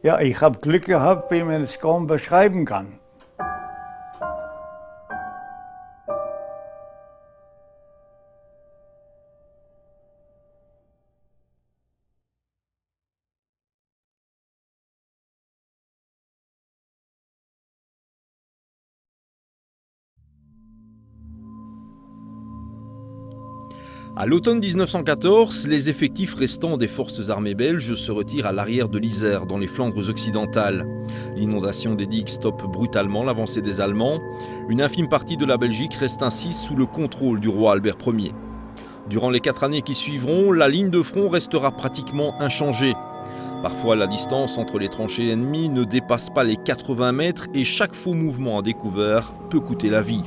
Ja, ich habe Glück gehabt, wie man es kaum beschreiben kann. À l'automne 1914, les effectifs restants des forces armées belges se retirent à l'arrière de l'Isère, dans les Flandres occidentales. L'inondation des digues stoppe brutalement l'avancée des Allemands. Une infime partie de la Belgique reste ainsi sous le contrôle du roi Albert Ier. Durant les 4 années qui suivront, la ligne de front restera pratiquement inchangée. Parfois, la distance entre les tranchées ennemies ne dépasse pas les 80 mètres et chaque faux mouvement à découvert peut coûter la vie.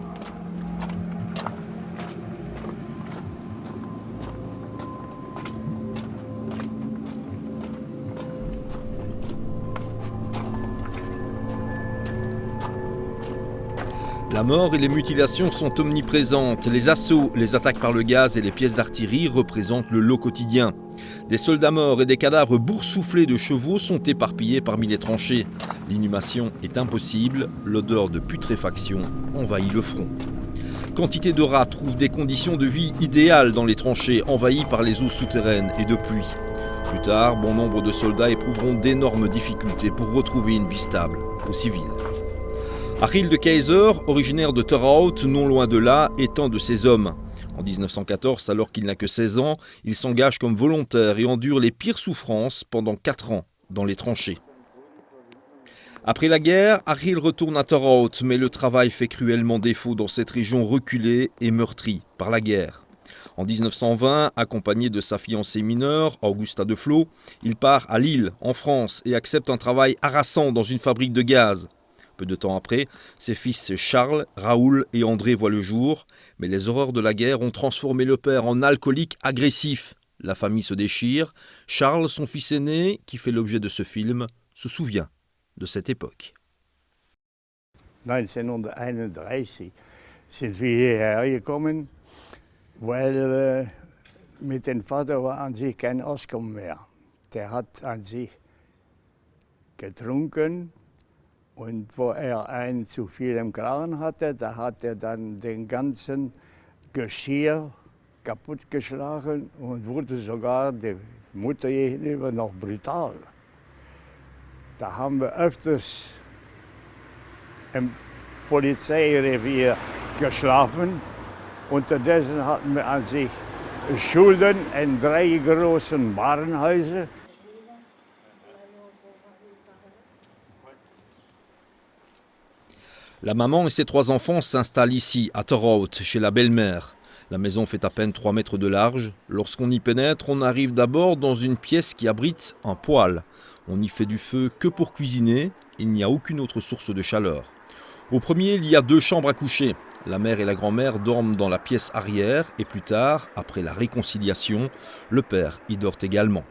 La mort et les mutilations sont omniprésentes. Les assauts, les attaques par le gaz et les pièces d'artillerie représentent le lot quotidien. Des soldats morts et des cadavres boursouflés de chevaux sont éparpillés parmi les tranchées. L'inhumation est impossible, l'odeur de putréfaction envahit le front. Quantité de rats trouvent des conditions de vie idéales dans les tranchées envahies par les eaux souterraines et de pluie. Plus tard, bon nombre de soldats éprouveront d'énormes difficultés pour retrouver une vie stable aux civils. Achille de Keyser, originaire de Torhout, non loin de là, est un de ces hommes. En 1914, alors qu'il n'a que 16 ans, il s'engage comme volontaire et endure les pires souffrances pendant 4 ans dans les tranchées. Après la guerre, Achille retourne à Torhout, mais le travail fait cruellement défaut dans cette région reculée et meurtrie par la guerre. En 1920, accompagné de sa fiancée mineure, Augusta de Flot, il part à Lille, en France, et accepte un travail harassant dans une fabrique de gaz. Peu de temps après, ses fils Charles, Raoul et André voient le jour, mais les horreurs de la guerre ont transformé le père en alcoolique agressif. La famille se déchire. Charles, son fils aîné, qui fait l'objet de ce film, se souvient de cette époque. 1931 sind wir hierher gekommen, weil mit dem Vater war an sich kein Auskommen mehr. Der hat an sich getrunken. Und wo einen zu viel im Kragen hatte, da hat er dann den ganzen Geschirr kaputtgeschlagen und wurde sogar der Mutter gegenüber noch brutal. Da haben wir öfters im Polizeirevier geschlafen. Unterdessen hatten wir an sich Schulden in 3 großen Warenhäusern. La maman et ses 3 enfants s'installent ici, à Torhout, chez la belle-mère. La maison fait à peine 3 mètres de large. Lorsqu'on y pénètre, on arrive d'abord dans une pièce qui abrite un poêle. On n'y fait du feu que pour cuisiner, il n'y a aucune autre source de chaleur. Au premier, il y a 2 chambres à coucher. La mère et la grand-mère dorment dans la pièce arrière et plus tard, après la réconciliation, le père y dort également.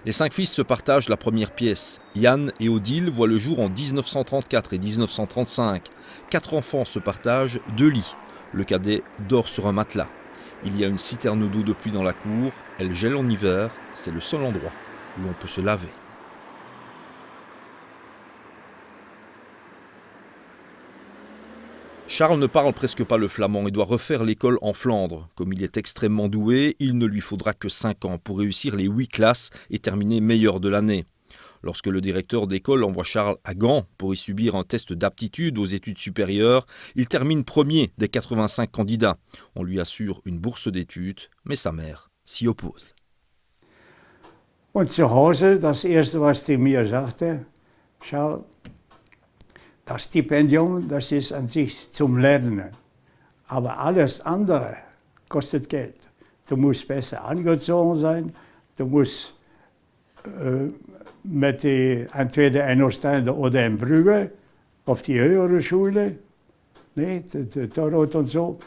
Les 5 fils se partagent la première pièce. Yann et Odile voient le jour en 1934 et 1935. 4 enfants se partagent 2 lits. Le cadet dort sur un matelas. Il y a une citerne d'eau de pluie dans la cour. Elle gèle en hiver. C'est le seul endroit où on peut se laver. Charles ne parle presque pas le flamand et doit refaire l'école en Flandre. Comme il est extrêmement doué, il ne lui faudra que 5 ans pour réussir les 8 classes et terminer meilleur de l'année. Lorsque le directeur d'école envoie Charles à Gand pour y subir un test d'aptitude aux études supérieures, il termine premier des 85 candidats. On lui assure une bourse d'études, mais sa mère s'y oppose. Und zu Hause, das Erste, was die mir sagte, Charles, das Stipendium, das ist an sich zum Lernen. Aber alles andere kostet Geld. Du musst besser angezogen sein, du musst mit entweder in Ostende oder in Brügge auf die höhere Schule, ne, Torhout und so.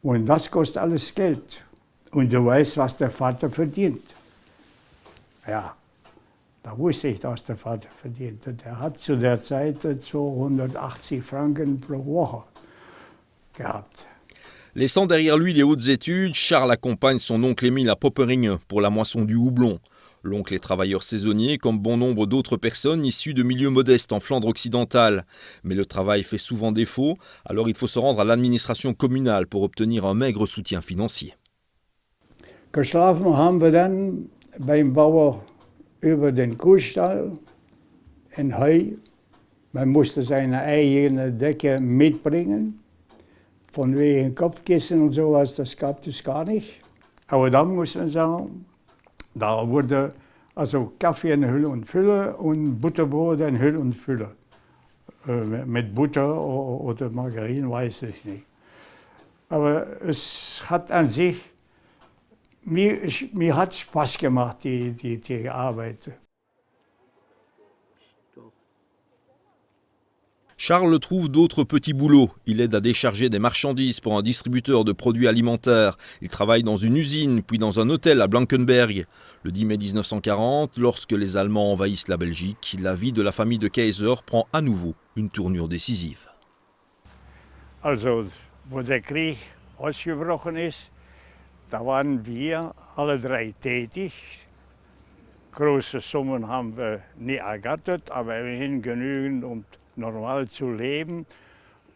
Und das kostet alles Geld. Und du weißt, was der Vater verdient. Ja. Da wusste ich, was der Vater verdiente. Der hat zu der Zeit 280 Franken pro Woche gehabt. Laissant derrière lui les hautes études, Charles accompagne son oncle Émile à Poperinge pour la moisson du houblon. L'oncle est travailleur saisonnier comme bon nombre d'autres personnes issues de milieux modestes en Flandre occidentale. Mais le travail fait souvent défaut, alors il faut se rendre à l'administration communale pour obtenir un maigre soutien financier. Geschlafen haben wir dann beim Bauer über den Kuhstall in Heu. Man musste seine eigene Decke mitbringen. Von wegen Kopfkissen und sowas, das gab es gar nicht. Aber dann muss man sagen, da wurde also Kaffee in Hülle und Fülle und Butterbrot in Hülle und Fülle. Mit Butter oder Margarine, weiß ich nicht. Aber es hat an sich, mir hat Spaß gemacht, die Arbeit. Charles trouve d'autres petits boulots. Il aide à décharger des marchandises pour un distributeur de produits alimentaires. Il travaille dans une usine, puis dans un hôtel à Blankenberg. Le 10 mai 1940, lorsque les Allemands envahissent la Belgique, la vie de la famille de Kayser prend à nouveau une tournure décisive. Also, wo der Krieg ausgebrochen ist, da waren wir alle drei tätig. Große Summen haben wir nie ergattert, aber immerhin genügend, um normal zu leben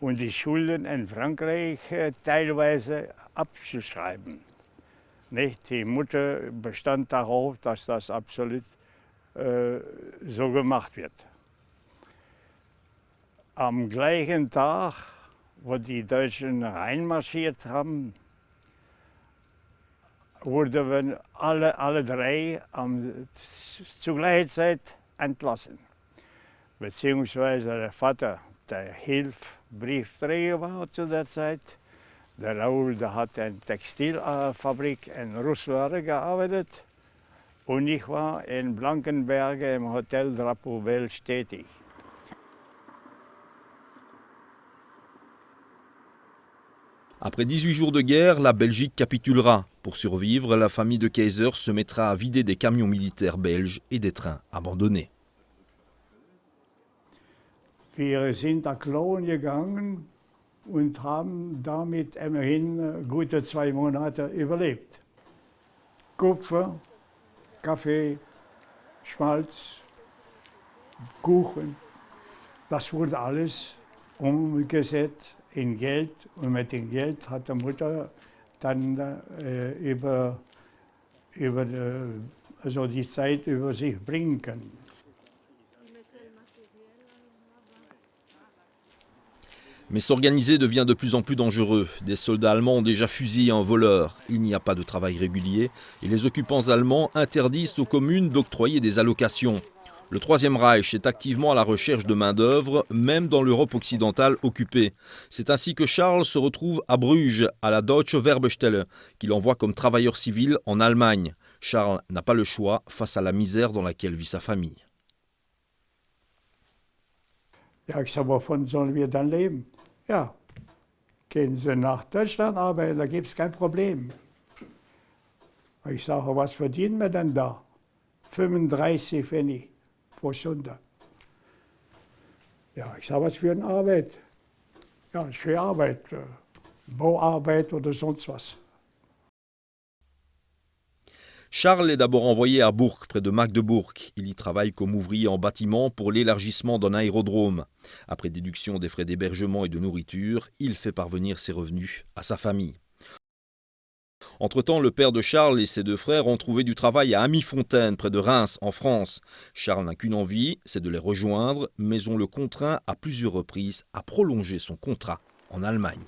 und die Schulden in Frankreich teilweise abzuschreiben. Nicht? Die Mutter bestand darauf, dass das absolut so gemacht wird. Am gleichen Tag, wo die Deutschen reinmarschiert haben, wurden wir alle drei zur gleichen Zeit entlassen. Beziehungsweise der Vater, der Hilfsbriefträger war zu der Zeit. Der Raoul, der hat in einer Textilfabrik in Roeselare gearbeitet. Und ich war in Blankenberg im Hotel Drapeau Belge tätig. Après 18 jours de guerre, la Belgique capitulera. Pour survivre, la famille de Kayser se mettra à vider des camions militaires belges et des trains abandonnés. Wir sind da klauen gegangen und haben damit immerhin gute 2 Monate überlebt. Kupfer, Kaffee, Schmalz, Kuchen, das wurde alles umgesetzt in Geld. Und mit dem Geld hat die Mutter dann also die Zeit über sich bringen können. Mais s'organiser devient de plus en plus dangereux. Des soldats allemands ont déjà fusillé un voleur. Il n'y a pas de travail régulier et les occupants allemands interdisent aux communes d'octroyer des allocations. Le Troisième Reich est activement à la recherche de main-d'œuvre, même dans l'Europe occidentale occupée. C'est ainsi que Charles se retrouve à Bruges, à la Deutsche Werbestelle, qu'il envoie comme travailleur civil en Allemagne. Charles n'a pas le choix face à la misère dans laquelle vit sa famille. Ja, ich sag, wovon sollen wir dann leben? Ja, gehen Sie nach Deutschland arbeiten, da gibt es kein Problem. Ich sage, was verdienen wir denn da? 35 Pfennig pro Stunde. Ja, ich sage, was für eine Arbeit? Ja, schwere Arbeit, Bauarbeit oder sonst was. Charles est d'abord envoyé à Bourg, près de Magdebourg. Il y travaille comme ouvrier en bâtiment pour l'élargissement d'un aérodrome. Après déduction des frais d'hébergement et de nourriture, il fait parvenir ses revenus à sa famille. Entre-temps, le père de Charles et ses 2 frères ont trouvé du travail à Amifontaine, près de Reims, en France. Charles n'a qu'une envie, c'est de les rejoindre, mais on le contraint à plusieurs reprises à prolonger son contrat en Allemagne.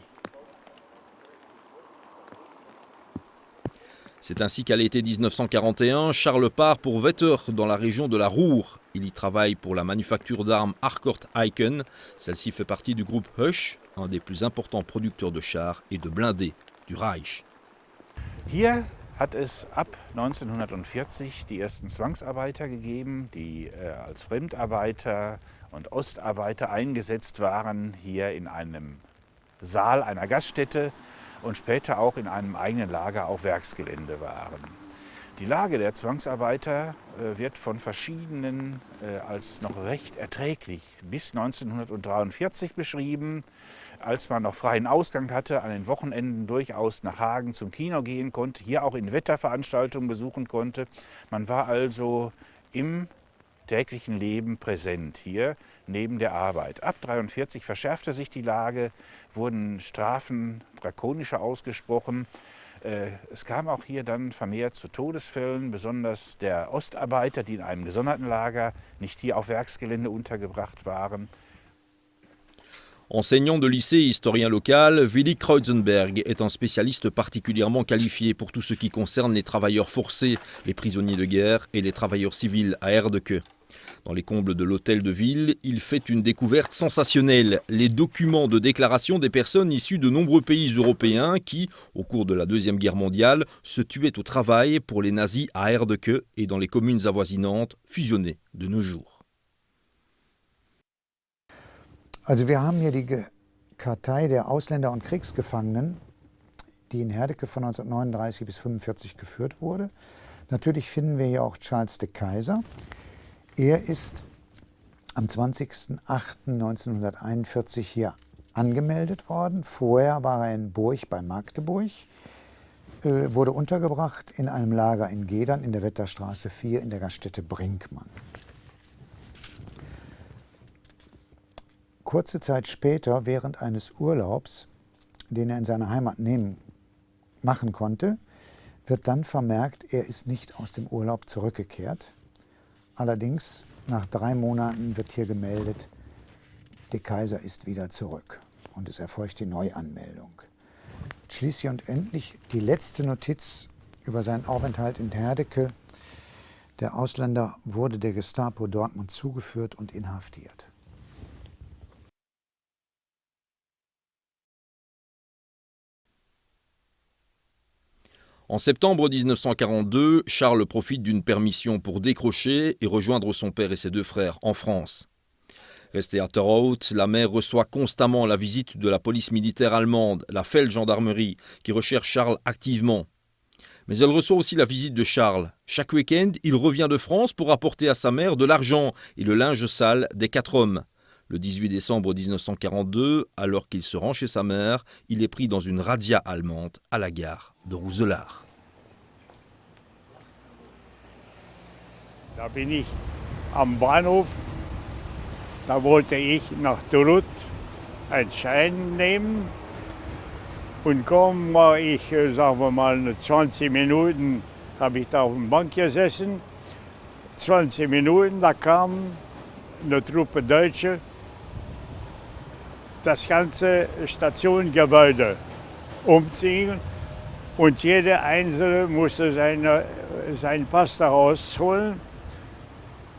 C'est ainsi qu'à l'été 1941, Charles part pour Wetter, dans la région de la Ruhr. Il y travaille pour la manufacture d'armes Harcourt-Eichen. Celle-ci fait partie du groupe Hösch, un des plus importants producteurs de chars et de blindés du Reich. Hier hat es ab 1940 die ersten Zwangsarbeiter gegeben, die als Fremdarbeiter und Ostarbeiter eingesetzt waren, hier in einem Saal einer Gaststätte und später auch in einem eigenen Lager auf Werksgelände waren. Die Lage der Zwangsarbeiter wird von verschiedenen als noch recht erträglich bis 1943 beschrieben, als man noch freien Ausgang hatte, an den Wochenenden durchaus nach Hagen zum Kino gehen konnte, hier auch in Wetterveranstaltungen besuchen konnte. Man war also im täglichen Leben präsent, hier neben der Arbeit. Ab 1943 verschärfte sich die Lage, wurden Strafen drakonischer ausgesprochen. Es kam auch hier dann vermehrt zu Todesfällen, besonders der Ostarbeiter, die in einem gesonderten Lager nicht hier auf Werksgelände untergebracht waren. Enseignant de lycée et historien local, Willi Kreuzenberg est un spécialiste particulièrement qualifié pour tout ce qui concerne les travailleurs forcés, les prisonniers de guerre et les travailleurs civils à Erdeke. Dans les combles de l'hôtel de ville, il fait une découverte sensationnelle, les documents de déclaration des personnes issues de nombreux pays européens qui, au cours de la Deuxième Guerre mondiale, se tuaient au travail pour les nazis à Erdeke et dans les communes avoisinantes, fusionnées de nos jours. Also wir haben hier die Kartei der Ausländer- und Kriegsgefangenen, die in Herdecke von 1939 bis 1945 geführt wurde. Natürlich finden wir hier auch Charles de Keyser. Er ist am 20.08.1941 hier angemeldet worden. Vorher war er in Burg bei Magdeburg, wurde untergebracht in einem Lager in Gedern in der Wetterstraße 4 in der Gaststätte Brinkmann. Kurze Zeit später, während eines Urlaubs, den er in seiner Heimat machen konnte, wird dann vermerkt, er ist nicht aus dem Urlaub zurückgekehrt. Allerdings, nach 3 Monaten wird hier gemeldet, de Keyser ist wieder zurück und es erfolgt die Neuanmeldung. Schließlich und endlich die letzte Notiz über seinen Aufenthalt in Herdecke. Der Ausländer wurde der Gestapo Dortmund zugeführt und inhaftiert. En septembre 1942, Charles profite d'une permission pour décrocher et rejoindre son père et ses 2 frères en France. Restée à Torhout, la mère reçoit constamment la visite de la police militaire allemande, la Feldgendarmerie, qui recherche Charles activement. Mais elle reçoit aussi la visite de Charles. Chaque week-end, il revient de France pour apporter à sa mère de l'argent et le linge sale des 4 hommes. Le 18 décembre 1942, alors qu'il se rend chez sa mère, il est pris dans une razzia allemande à la gare de Roeselare. Da bin ich am Bahnhof, da wollte ich nach Duluth einen Schein nehmen und kaum war ich, sagen wir mal, 20 Minuten, habe ich da auf der Bank gesessen. 20 Minuten, da kam eine Truppe Deutsche, das ganze Stationsgebäude umziehen und jeder Einzelne musste seinen Pass da rausholen,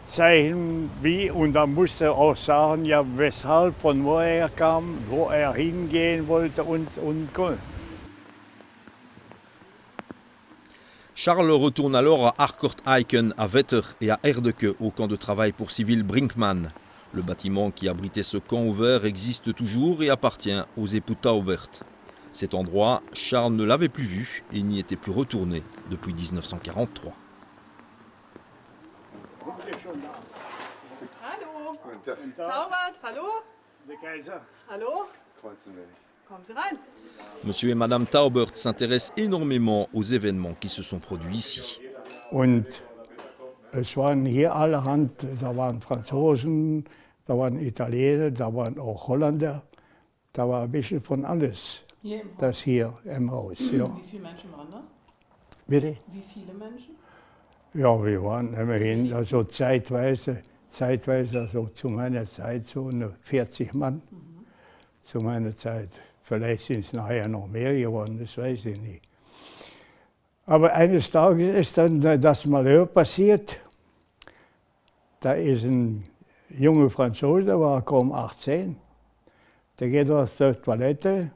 zeigen wie, und dann musste er auch sagen, ja, weshalb, von wo er kam, wo er hingehen wollte und. Charles retourne alors à Harcourt-Eiken, à Wetter et à Erdeke, au camp de travail pour civils Brinkmann. Le bâtiment qui abritait ce camp ouvert existe toujours et appartient aux époux Taubert. Cet endroit, Charles ne l'avait plus vu et n'y était plus retourné depuis 1943. Hallo. Taubert, hallo. De Keyser. Hallo. Kommen Sie rein. Monsieur et Madame Taubert s'intéressent énormément aux événements qui se sont produits ici. Und es waren hier allerhand, da waren Franzosen, da waren Italiener, da waren auch Holländer, da war ein bisschen von alles. Hier im Haus. Das hier im Haus, ja. Wie viele Menschen waren da? Bitte? Wie viele Menschen? Ja, wir waren immerhin, also zeitweise, also zu meiner Zeit so 40 Mann. Zu meiner Zeit. Vielleicht sind es nachher noch mehr geworden, das weiß ich nicht. Aber eines Tages ist dann das Malheur passiert. Da ist ein junger Franzose, der war kaum 18. Der geht auf die Toilette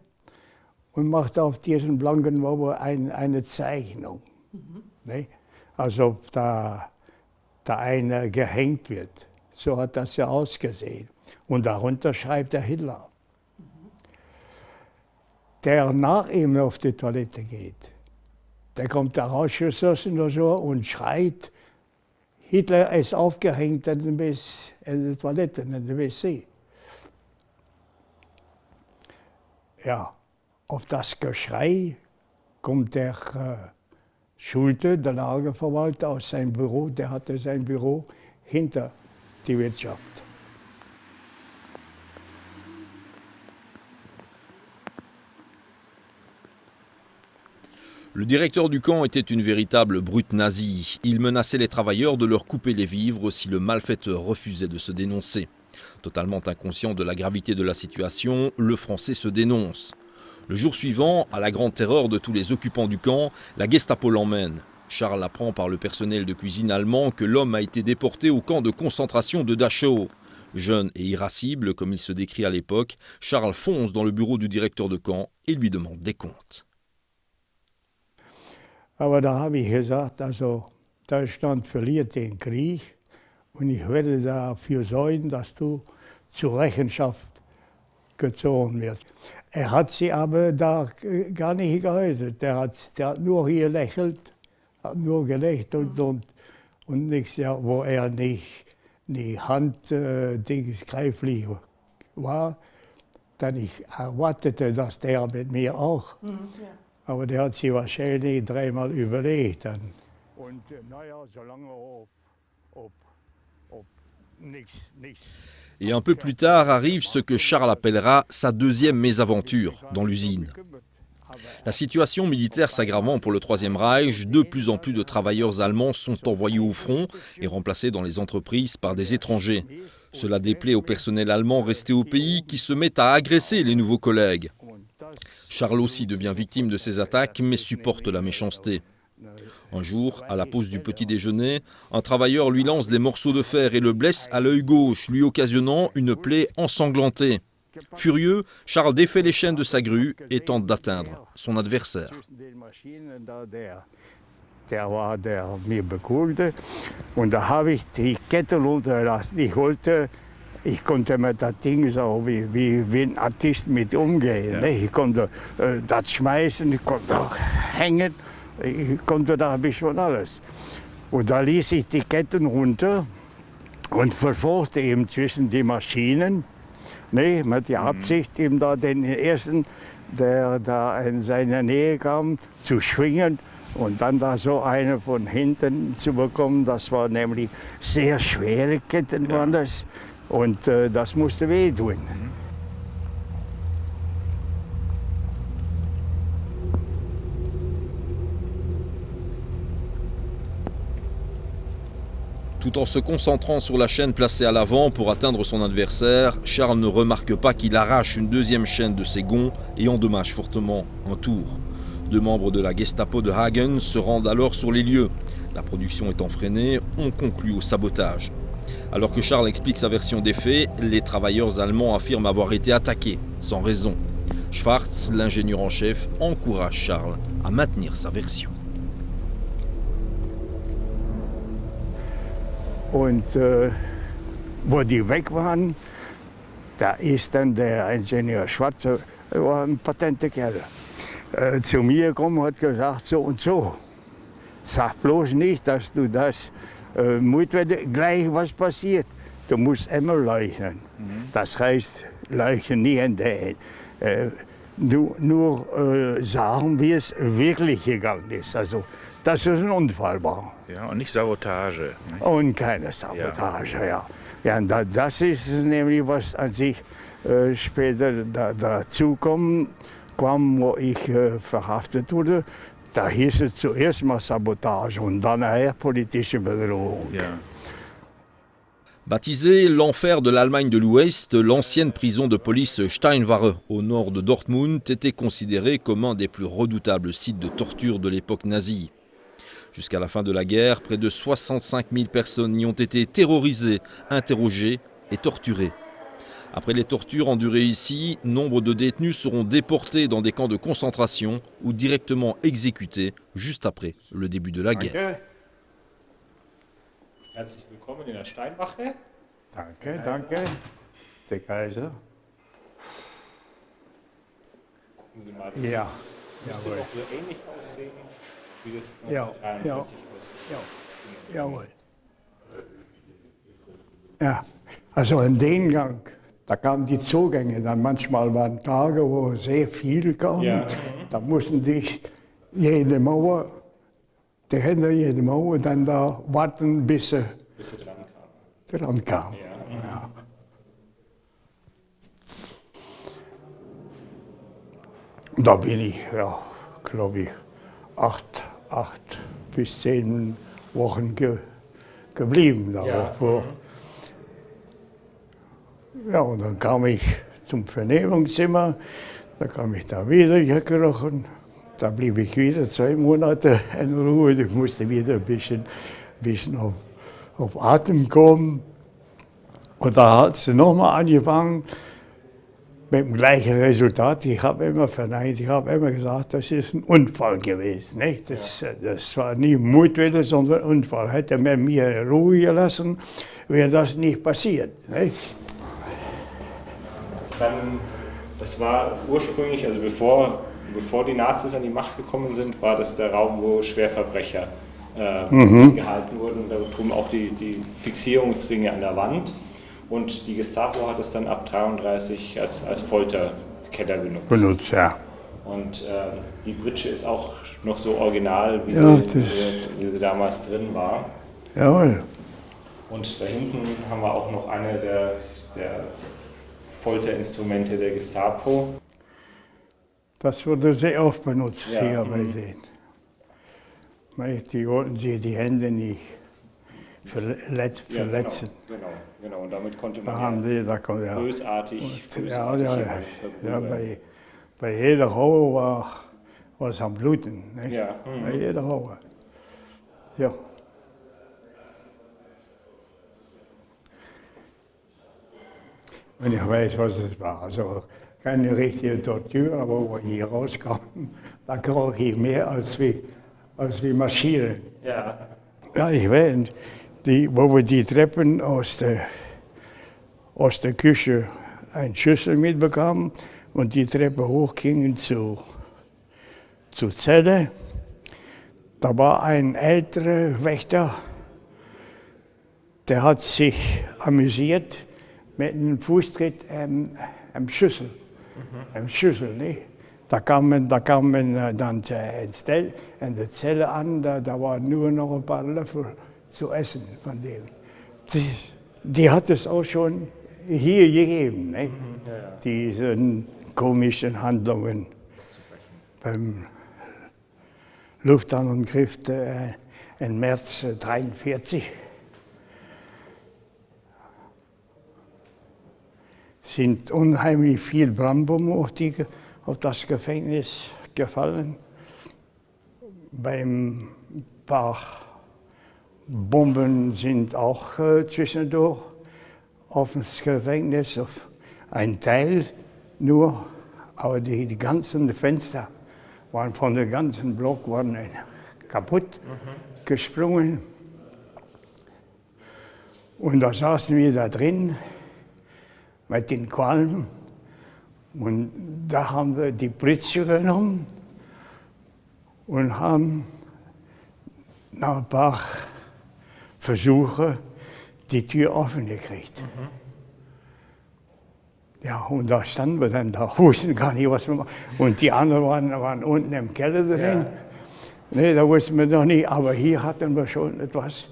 und macht auf diesen blanken Wobber eine Zeichnung. Ne? Als ob da einer gehängt wird. So hat das ja ausgesehen. Und darunter schreibt der Hitler. Der nach ihm auf die Toilette geht, Der kommt da rausgeschossen oder so und schreit, Hitler ist aufgehängt in der Toilette, in der WC. Ja, auf das Geschrei kommt der Schulte, der Lagerverwalter, aus seinem Büro. Der hatte sein Büro hinter die Wirtschaft. Le directeur du camp était une véritable brute nazie. Il menaçait les travailleurs de leur couper les vivres si le malfaiteur refusait de se dénoncer. Totalement inconscient de la gravité de la situation, le Français se dénonce. Le jour suivant, à la grande terreur de tous les occupants du camp, la Gestapo l'emmène. Charles apprend par le personnel de cuisine allemand que l'homme a été déporté au camp de concentration de Dachau. Jeune et irascible, comme il se décrit à l'époque, Charles fonce dans le bureau du directeur de camp et lui demande des comptes. Aber da habe ich gesagt, also Deutschland verliert den Krieg und ich werde dafür sorgen, dass du zur Rechenschaft gezogen wirst. Er hat sie aber da gar nicht geäußert. Der hat nur hier lächelt, hat nur gelächelt und nichts, ja, wo er nicht die Hand greiflich war, dann ich erwartete, dass der mit mir auch. Ja. Aber der hat sich wahrscheinlich dreimal überlegt. Und naja, solange ob nichts. Et un peu plus tard arrive ce que Charles appellera sa deuxième mésaventure dans l'usine. La situation militaire s'aggravant pour le Troisième Reich, de plus en plus de travailleurs allemands sont envoyés au front et remplacés dans les entreprises par des étrangers. Cela déplaît au personnel allemand resté au pays qui se met à agresser les nouveaux collègues. Charles aussi devient victime de ces attaques, mais supporte la méchanceté. Un jour, à la pause du petit déjeuner, un travailleur lui lance des morceaux de fer et le blesse à l'œil gauche, lui occasionnant une plaie ensanglantée. Furieux, Charles défait les chaînes de sa grue et tente d'atteindre son adversaire. Der war der mir bekohlte und da habe ich die Kette runtergelassen. Ich konnte mit das Ding so wie ein Artist mit umgehen. Ja. Ne? Ich konnte das schmeißen, ich konnte hängen, ich konnte da ein bisschen alles. Und da ließ ich die Ketten runter und verfolgte eben zwischen die Maschinen, ne? Mit der Absicht, eben da den ersten, der da in seine Nähe kam, zu schwingen. Und dann da so eine von hinten zu bekommen, das war nämlich sehr schwere Ketten, waren das. Und das musste wehtun. Tout en se concentrant sur la chaîne placée à l'avant pour atteindre son adversaire, Charles ne remarque pas qu'il arrache une deuxième chaîne de ses gonds et endommage fortement un tour. Deux membres de la Gestapo de Hagen se rendent alors sur les lieux. La production étant freinée, on conclut au sabotage. Alors que Charles explique sa version des faits, les travailleurs allemands affirment avoir été attaqués, sans raison. Schwarz, l'ingénieur en chef, encourage Charles à maintenir sa version. Und wo die weg waren, da ist dann der Ingenieur Schwarz, war ein patenter Kerl, zu mir gekommen und hat gesagt, so und so. Sag bloß nicht, dass du das, wenn gleich was passiert, du musst immer leuchten. Das heißt, leuchten nicht in der nur sagen, wie es wirklich gegangen ist. Also, dass es ein Unfall war. Ja, und nicht Sabotage. Nicht? Und keine Sabotage, ja. Ja, und das ist nämlich, was an sich später dazu kam, wo ich verhaftet wurde. Da hieß es zuerst mal Sabotage und dann nachher politische Bedrohung. Ja. Baptisée l'enfer de l'Allemagne de l'Ouest, l'ancienne prison de police Steinwahre au nord de Dortmund était considérée comme un des plus redoutables sites de torture de l'époque nazie. Jusqu'à la fin de la guerre, près de 65 000 personnes y ont été terrorisées, interrogées et torturées. Après les tortures endurées ici, nombre de détenus seront déportés dans des camps de concentration ou directement exécutés juste après le début de la guerre. Herzlich willkommen in der Steinwache. Danke, danke. Der Kaiser. Gucken Sie mal, das Ja. müsste Jawohl. doch so ähnlich aussehen wie das Ja, 1943 ausgeht. Jawohl. Ja, also in den Gang, da kamen die Zugänge. Dann manchmal waren Tage, wo sehr viel kam. Ja. Da mussten die jede Mauer, die hinter jede Mauer dann da warten, bis sie Bis sie dran kam. dran kam. Ja. Ja. Da bin ich, ja, glaube ich, 8 bis 10 Wochen geblieben. Da Ja. vor. Ja, und dann kam ich zum Vernehmungszimmer, da kam ich da wieder gekrochen. Da blieb ich wieder 2 Monate in Ruhe. Ich musste wieder ein bisschen auf Atem kommen. Und da hat sie nochmal angefangen mit dem gleichen Resultat. Ich habe immer verneint, ich habe immer gesagt, das ist ein Unfall gewesen. Nicht? Das war nie Mutwille, sondern ein Unfall. Hätte man mir in Ruhe gelassen, wäre das nicht passiert. Nicht? Dann, das war ursprünglich, also bevor die Nazis an die Macht gekommen sind, war das der Raum, wo Schwerverbrecher gehalten wurden. Da trugen auch die Fixierungsringe an der Wand. Und die Gestapo hat es dann ab 1933 als Folterkeller benutzt. Ja. Und die Britsche ist auch noch so original, wie sie damals drin war. Jawohl. Und da hinten haben wir auch noch eine der Folterinstrumente der Gestapo. Das wurde sehr oft benutzt Ja. hier bei denen. Nicht? Die wollten sich die Hände nicht verletzen. Ja, genau. Und damit konnte man Da haben die, da konnte, ja. bösartig Ja, verprügeln. bei jeder Haue war es am Bluten. Nicht? Ja. Bei jeder Haue. Ja. Und ich weiß, was es war. Also keine richtige Tortur, aber wo ich hier rauskam, da kroch ich mehr als wie Maschinen. Ja. Ja, ich weiß, wo wir die Treppen aus der Küche eine Schüssel mitbekamen und die Treppe hochgingen zur Zelle. Da war ein älterer Wächter, der hat sich amüsiert mit einem Fußtritt am Schüssel. Am Schüssel, nicht? Da kam man dann in der Zelle an, da waren nur noch ein paar Löffel zu essen von dem. Die hat es auch schon hier gegeben, nicht? Diese komischen Handlungen beim Luftangriff im März 1943. Sind unheimlich viel Brandbomben auf das Gefängnis gefallen. Beim paar Bomben sind auch zwischendurch auf das Gefängnis, auf ein Teil nur, aber die ganzen Fenster waren von dem ganzen Block kaputt gesprungen. Und da saßen wir da drin mit den Qualmen. Und da haben wir die Pritsche genommen und haben nach ein paar Versuchen die Tür offen gekriegt. Ja, und da standen wir dann da, wussten gar nicht, was wir machen. Und die anderen waren unten im Keller drin. Ja. Nee, da wussten wir noch nicht, aber hier hatten wir schon etwas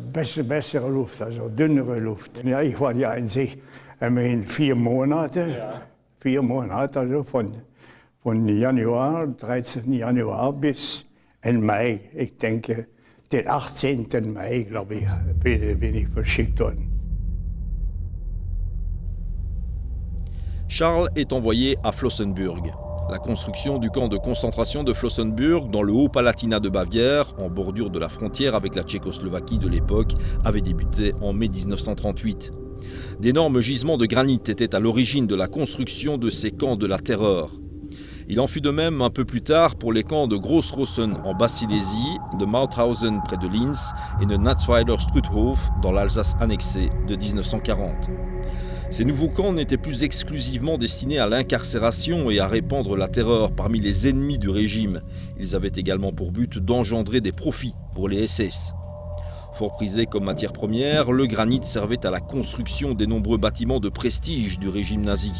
bessere Luft, also dünnere Luft. Ja, ich war ja in sich immerhin 4 Monate. Ja. 4 Monate, also von Januar, 13. Januar bis in Mai. Ich denke, den 18. Mai, glaube ich, bin ich verschickt worden. Charles est envoyé à Flossenbürg. La construction du camp de concentration de Flossenbürg, dans le Haut-Palatinat de Bavière, en bordure de la frontière avec la Tchécoslovaquie de l'époque, avait débuté en mai 1938. D'énormes gisements de granit étaient à l'origine de la construction de ces camps de la terreur. Il en fut de même un peu plus tard pour les camps de Grossrosen en Basse-Silésie, de Mauthausen près de Linz et de Natzweiler-Struthof dans l'Alsace annexée de 1940. Ces nouveaux camps n'étaient plus exclusivement destinés à l'incarcération et à répandre la terreur parmi les ennemis du régime. Ils avaient également pour but d'engendrer des profits pour les SS. Fort prisé comme matière première, le granit servait à la construction des nombreux bâtiments de prestige du régime nazi.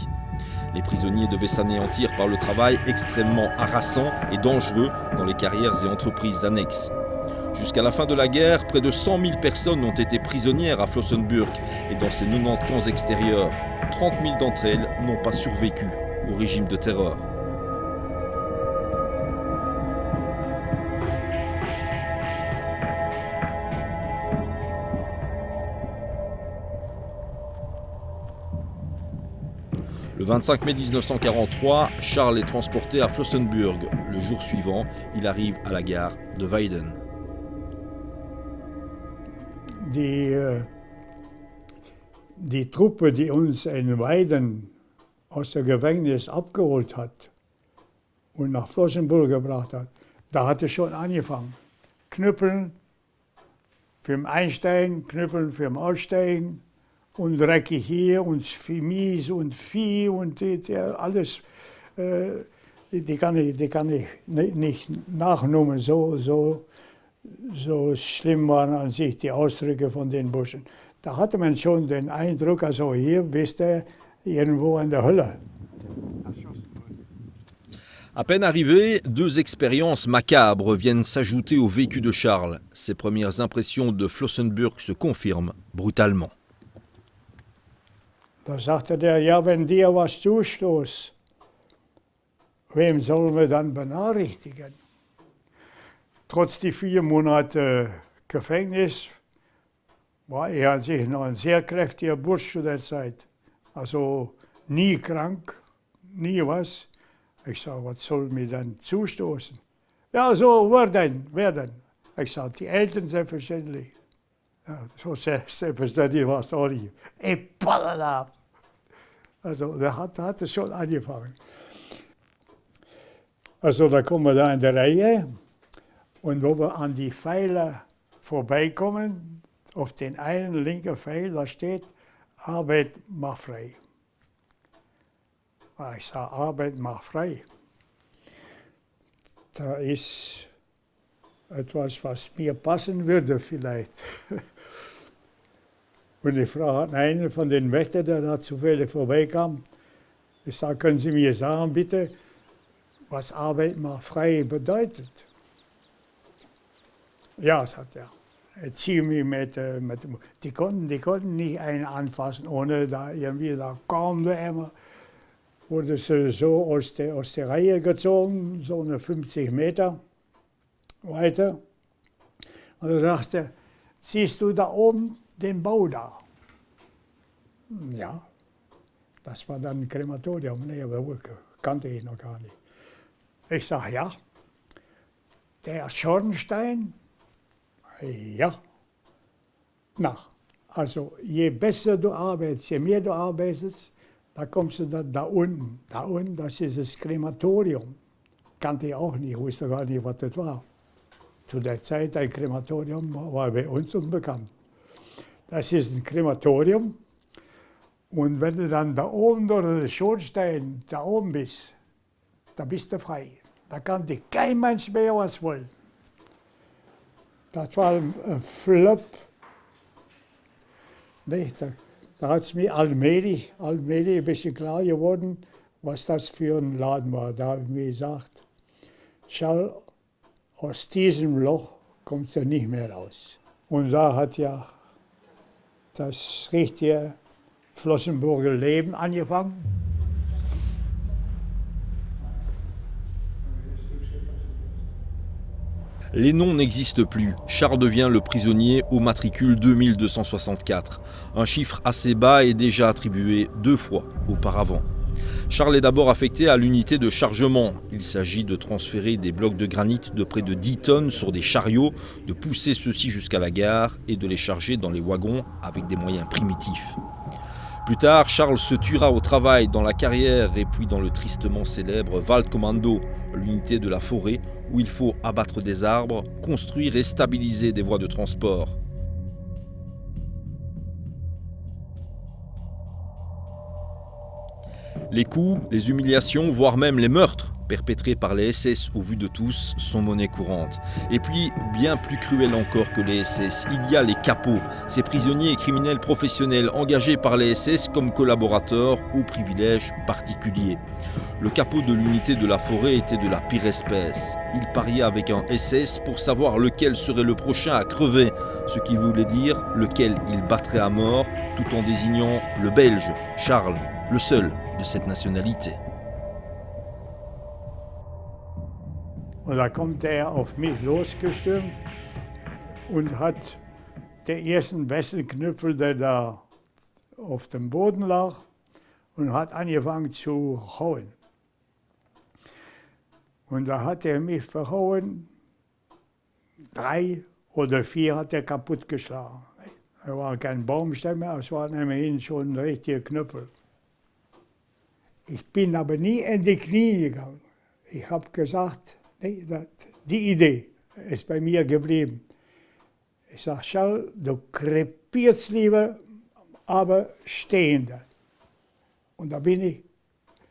Les prisonniers devaient s'anéantir par le travail extrêmement harassant et dangereux dans les carrières et entreprises annexes. Jusqu'à la fin de la guerre, près de 100 000 personnes ont été prisonnières à Flossenbürg et dans ces 90 camps extérieurs. 30 000 d'entre elles n'ont pas survécu au régime de terreur. Le 25 mai 1943, Charles est transporté à Flossenbürg. Le jour suivant, il arrive à la gare de Weiden. Die Truppe, die uns in Weiden aus dem Gefängnis abgeholt hat und nach Flossenbürg gebracht hat, da hat es schon angefangen. Knüppeln für den Einsteigen, Knüppeln für den Aussteigen und dreckig hier und Mies und Vieh und alles. Die kann ich nicht nachnehmen. So schlimm waren an sich die Ausdrücke von den Burschen. Da hatte man schon den Eindruck, also hier bist du irgendwo in der Hölle. À peine arrivé, deux expériences macabres viennent s'ajouter au vécu de Charles. Ses premières impressions de Flossenbürg se confirment brutalement. Da sagte der, ja, wenn dir was zustoßt, wem sollen wir dann benachrichtigen? Trotz die 4 Monate Gefängnis war er an sich noch ein sehr kräftiger Bursch zu der Zeit. Also nie krank, nie was. Ich sage, was soll mir dann zustoßen? Ja, so, wer denn? Ich sage, die Eltern selbstverständlich. Ja, so selbstverständlich war es auch nicht. Ich ballert ab. Also da hat es schon angefangen. Also da kommen wir da in der Reihe. Und wo wir an die Pfeiler vorbeikommen, auf den einen linken Pfeil, da steht, Arbeit macht frei. Ich sage, Arbeit macht frei. Da ist etwas, was mir passen würde vielleicht. Und ich frage einen von den Wächtern, der da zufällig vorbeikam, ich sage, können Sie mir sagen bitte, was Arbeit macht frei bedeutet? Ja, sagt er. Zieh mich die konnten nicht einen anfassen, ohne da irgendwie, da kam der immer, wurde sie so aus der Reihe gezogen, so eine 50 Meter weiter. Und dann sagte er, siehst du da oben den Bau da? Ja, das war dann ein Krematorium, nee, aber kannte ich noch gar nicht. Ich sage, ja, der Schornstein, ja. Na, also je besser du arbeitest, je mehr du arbeitest, da kommst du da unten. Da unten, das ist das Krematorium. Kannte ich auch nicht, wusste gar nicht, was das war. Zu der Zeit ein Krematorium war bei uns unbekannt. Das ist ein Krematorium. Und wenn du dann da oben oder der Schornstein da oben bist, da bist du frei. Da kann dir kein Mensch mehr was wollen. Das war ein Flop. Nee, da hat es mir allmählich ein bisschen klar geworden, was das für ein Laden war. Da habe ich mir gesagt, Schall, aus diesem Loch kommt er nicht mehr raus. Und da hat ja das richtige Flossenburger Leben angefangen. Les noms n'existent plus. Charles devient le prisonnier au matricule 2264. Un chiffre assez bas est déjà attribué 2 fois auparavant. Charles est d'abord affecté à l'unité de chargement. Il s'agit de transférer des blocs de granit de près de 10 tonnes sur des chariots, de pousser ceux-ci jusqu'à la gare et de les charger dans les wagons avec des moyens primitifs. Plus tard, Charles se tuera au travail dans la carrière et puis dans le tristement célèbre Waldkommando, l'unité de la forêt, où il faut abattre des arbres, construire et stabiliser des voies de transport. Les coups, les humiliations, voire même les meurtres perpétrés par les SS au vu de tous sont monnaie courante. Et puis, bien plus cruel encore que les SS, il y a les capots, ces prisonniers et criminels professionnels engagés par les SS comme collaborateurs ou privilèges particuliers. Le capot de l'unité de la forêt était de la pire espèce. Il pariait avec un SS pour savoir lequel serait le prochain à crever, ce qui voulait dire lequel il battrait à mort, tout en désignant le Belge, Charles, le seul de cette nationalité. Und da kommt er auf mich losgestürmt und hat den ersten besten Knüppel, der da auf dem Boden lag, und hat angefangen zu hauen. Und da hat er mich verhauen, 3 oder 4 hat er kaputtgeschlagen. Er war kein Baumstämme, es waren immerhin schon ein richtiger Knüppel. Ich bin aber nie in die Knie gegangen. Ich habe gesagt, nee, die Idee ist bei mir geblieben. Ich sage, Charles, du krepierst lieber, aber stehender. Und da bin ich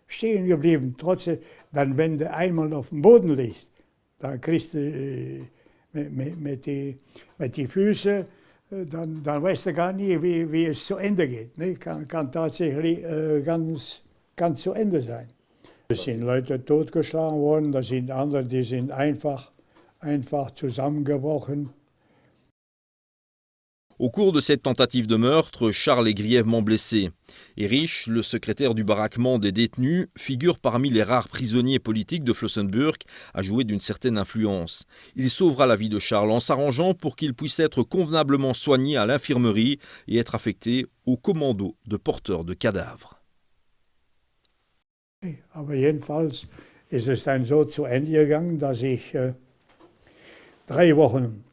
stehen geblieben. Trotzdem, dann, wenn du einmal auf dem Boden liegst, dann kriegst du mit die Füßen, dann weißt du gar nie, wie es zu Ende geht. Ne? Kann tatsächlich ganz zu Ende sein. Es sind Leute totgeschlagen worden, da sind andere, die sind einfach zusammengebrochen. Au cours de cette tentative de meurtre, Charles est grièvement blessé. Erich, le secrétaire du baraquement des détenus, figure parmi les rares prisonniers politiques de Flossenbürg à jouer d'une certaine influence. Il sauvera la vie de Charles en s'arrangeant pour qu'il puisse être convenablement soigné à l'infirmerie et être affecté au commando de porteurs de cadavres. Aber jedenfalls ist es dann so zu Ende gegangen, dass ich 3 Wochen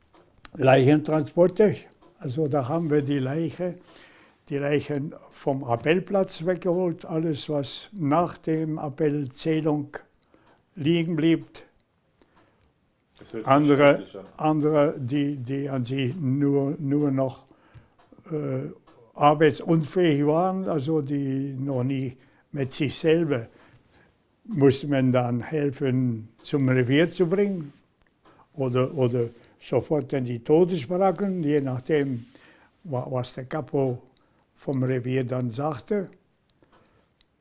Leichentransporte, also da haben wir die Leichen vom Appellplatz weggeholt, alles was nach dem Appellzählung liegen blieb. Andere, die an sich nur noch arbeitsunfähig waren, also die noch nie mit sich selber, musste man dann helfen, zum Revier zu bringen oder sofort in die Todesbaracken, je nachdem, was der Kapo vom Revier dann sagte.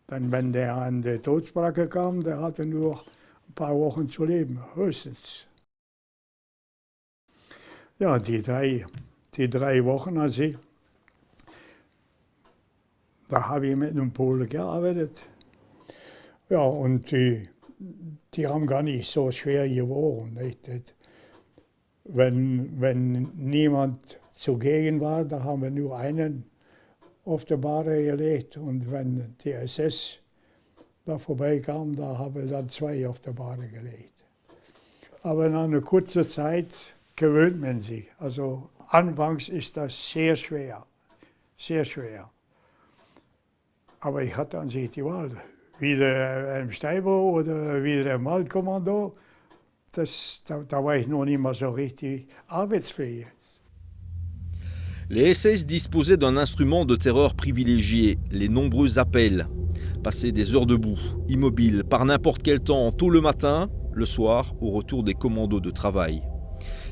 Dann, wenn der an die Todesbaracke kam, der hatte nur ein paar Wochen zu leben, höchstens. Ja, die drei Wochen, da habe ich mit einem Polen gearbeitet. Ja, und die haben gar nicht so schwer gewogen. Wenn niemand zugegen war, da haben wir nur einen auf die Bahre gelegt. Und wenn die SS da vorbeikam, da haben wir dann 2 auf die Bahre gelegt. Aber nach einer kurzen Zeit gewöhnt man sich. Also anfangs ist das sehr schwer, sehr schwer. Aber ich hatte an sich die Wahl. Wieder im Steinbruch oder wieder im Waldkommando. Da war ich noch nicht mal so richtig arbeitsfähig. Les SS disposaient d'un instrument de terreur privilégié, les nombreux appels. Passer des heures debout, immobiles, par n'importe quel temps, tôt le matin, le soir, au retour des commandos de travail.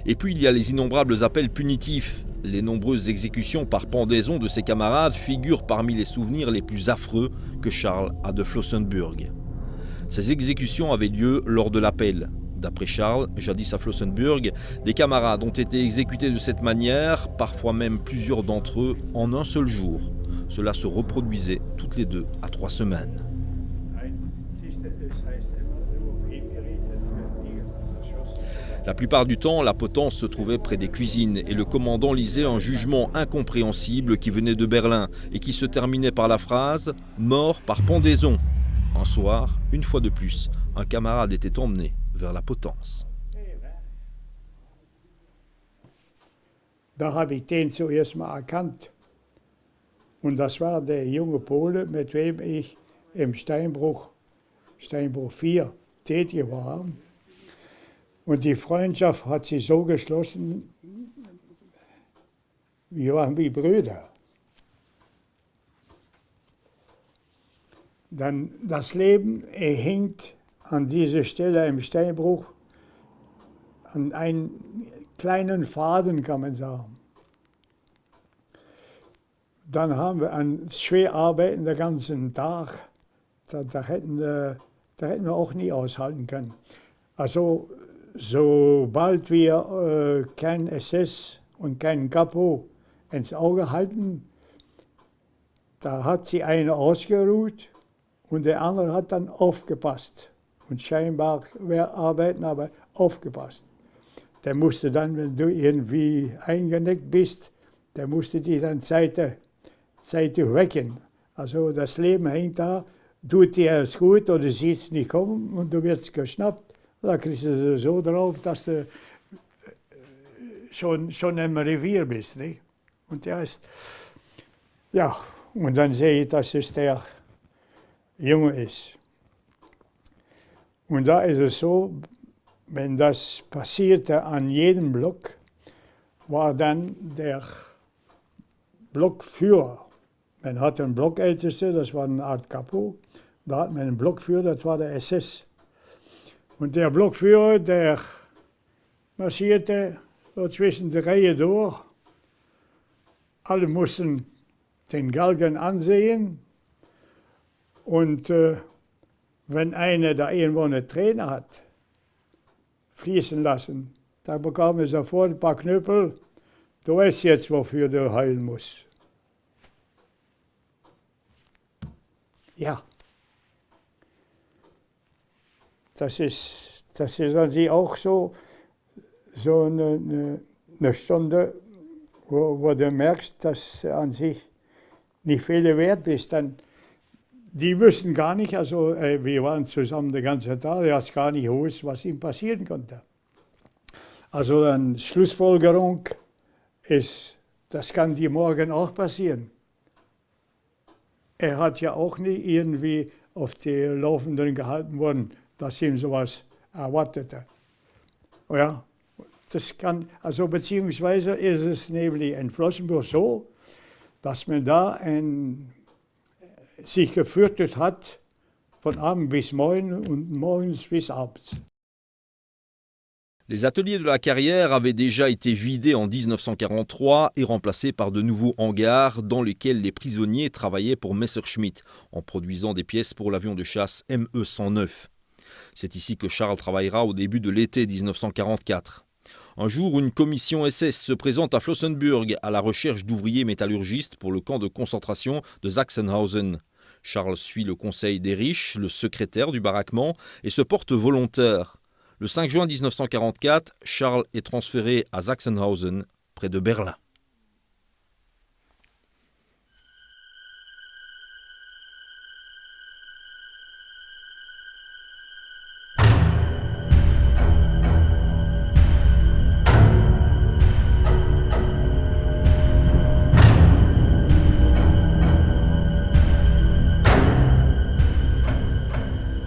Et puis il y a les innombrables appels punitifs. Les nombreuses exécutions par pendaison de ses camarades figurent parmi les souvenirs les plus affreux que Charles a de Flossenbürg. Ces exécutions avaient lieu lors de l'appel. D'après Charles, jadis à Flossenbürg, des camarades ont été exécutés de cette manière, parfois même plusieurs d'entre eux en un seul jour. Cela se reproduisait toutes les 2 à 3 semaines. La plupart du temps, la potence se trouvait près des cuisines et le commandant lisait un jugement incompréhensible qui venait de Berlin et qui se terminait par la phrase « mort par pendaison ». Un soir, une fois de plus, un camarade était emmené vers la potence. Da habe ich den zuerst mal erkannt. Und das war der junge Pole, mit wem ich im Steinbruch 4 tätig war. Und die Freundschaft hat sich so geschlossen, wir waren wie Brüder. Dann das Leben hängt an dieser Stelle im Steinbruch an einen kleinen Faden, kann man sagen. Dann haben wir an schwer arbeiten den ganzen Tag. Da hätten wir auch nie aushalten können. Also sobald wir kein SS und kein Kapo ins Auge halten, da hat sie eine ausgeruht und der andere hat dann aufgepasst. Und scheinbar wir arbeiten, aber aufgepasst. Der musste dann, wenn du irgendwie eingenickt bist, der musste die dann zeitig wecken. Also das Leben hängt da, tut dir alles gut oder siehst es nicht kommen und du wirst geschnappt. Da kriegst du so drauf, dass du schon im Revier bist. Nicht? Und der ist, ja, und dann sehe ich, dass es der Junge ist. Und da ist es so, wenn das passierte an jedem Block, war dann der Blockführer. Man hatte einen Blockälteste, das war eine Art Kapo. Da hat man einen Blockführer, das war der SS. Und der Blockführer, der marschierte so zwischen die Reihe durch. Alle mussten den Galgen ansehen. Und wenn einer da irgendwo eine Träne hat, fließen lassen, da bekam er sofort ein paar Knüppel. Du weißt jetzt, wofür du heulen musst. Ja. Das ist an sich auch so eine Stunde, wo du merkst, dass an sich nicht viel wert ist. Dann, die wussten gar nicht, also wir waren zusammen den ganzen Tag, er hat gar nicht gewusst, was ihm passieren konnte. Also eine Schlussfolgerung ist, das kann dir morgen auch passieren. Er hat ja auch nicht irgendwie auf die Laufenden gehalten worden, dass ihm sowas erwartete. Ja, das kann, also beziehungsweise ist es nämlich in Flossenbürg so, dass man da sich gefürchtet hat von Abend bis morgen und morgens bis abends. Les ateliers de la carrière avaient déjà été vidés en 1943 et remplacés par de nouveaux hangars dans lesquels les prisonniers travaillaient pour Messerschmitt en produisant des pièces pour l'avion de chasse ME-109. C'est ici que Charles travaillera au début de l'été 1944. Un jour, une commission SS se présente à Flossenbürg à la recherche d'ouvriers métallurgistes pour le camp de concentration de Sachsenhausen. Charles suit le conseil d'Erich, le secrétaire du baraquement, et se porte volontaire. Le 5 juin 1944, Charles est transféré à Sachsenhausen, près de Berlin.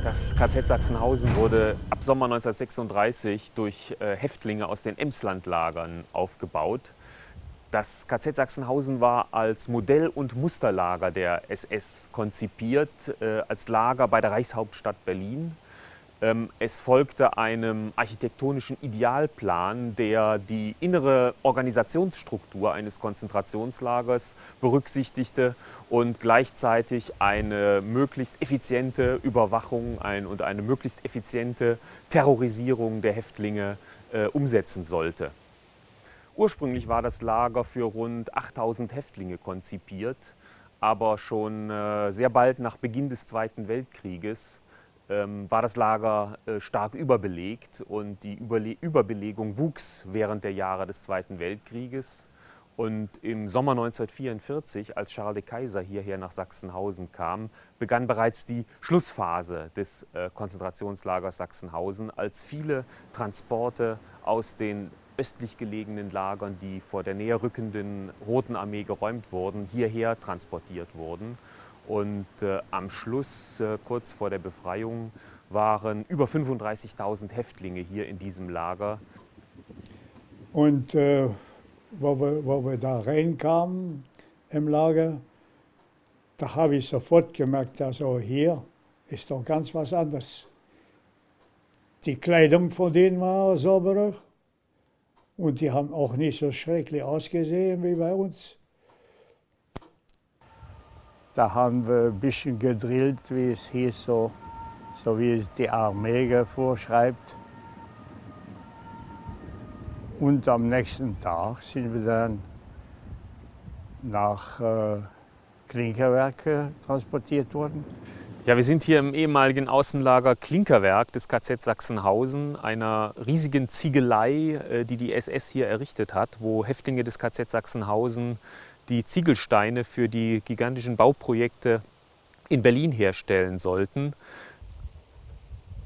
Das KZ Sachsenhausen wurde ab Sommer 1936 durch Häftlinge aus den Emslandlagern aufgebaut. Das KZ Sachsenhausen war als Modell- und Musterlager der SS konzipiert, als Lager bei der Reichshauptstadt Berlin. Es folgte einem architektonischen Idealplan, der die innere Organisationsstruktur eines Konzentrationslagers berücksichtigte und gleichzeitig eine möglichst effiziente Überwachung und eine möglichst effiziente Terrorisierung der Häftlinge umsetzen sollte. Ursprünglich war das Lager für rund 8000 Häftlinge konzipiert, aber schon sehr bald nach Beginn des Zweiten Weltkrieges war das Lager stark überbelegt und die Überbelegung wuchs während der Jahre des Zweiten Weltkrieges. Und im Sommer 1944, als Charles de Keyser hierher nach Sachsenhausen kam, begann bereits die Schlussphase des Konzentrationslagers Sachsenhausen, als viele Transporte aus den östlich gelegenen Lagern, die vor der näher rückenden Roten Armee geräumt wurden, hierher transportiert wurden. Und am Schluss, kurz vor der Befreiung, waren über 35.000 Häftlinge hier in diesem Lager. Und wo wir da reinkamen im Lager, Da habe ich sofort gemerkt, also hier ist doch ganz was anderes. Die Kleidung von denen war sauberer und die haben auch nicht so schrecklich ausgesehen wie bei uns. Da haben wir ein bisschen gedrillt, wie es hieß, so wie es die Armee vorschreibt. Und am nächsten Tag sind wir dann nach Klinkerwerk transportiert worden. Ja, wir sind hier im ehemaligen Außenlager Klinkerwerk des KZ Sachsenhausen, einer riesigen Ziegelei, die die SS hier errichtet hat, wo Häftlinge des KZ Sachsenhausen die Ziegelsteine für die gigantischen Bauprojekte in Berlin herstellen sollten.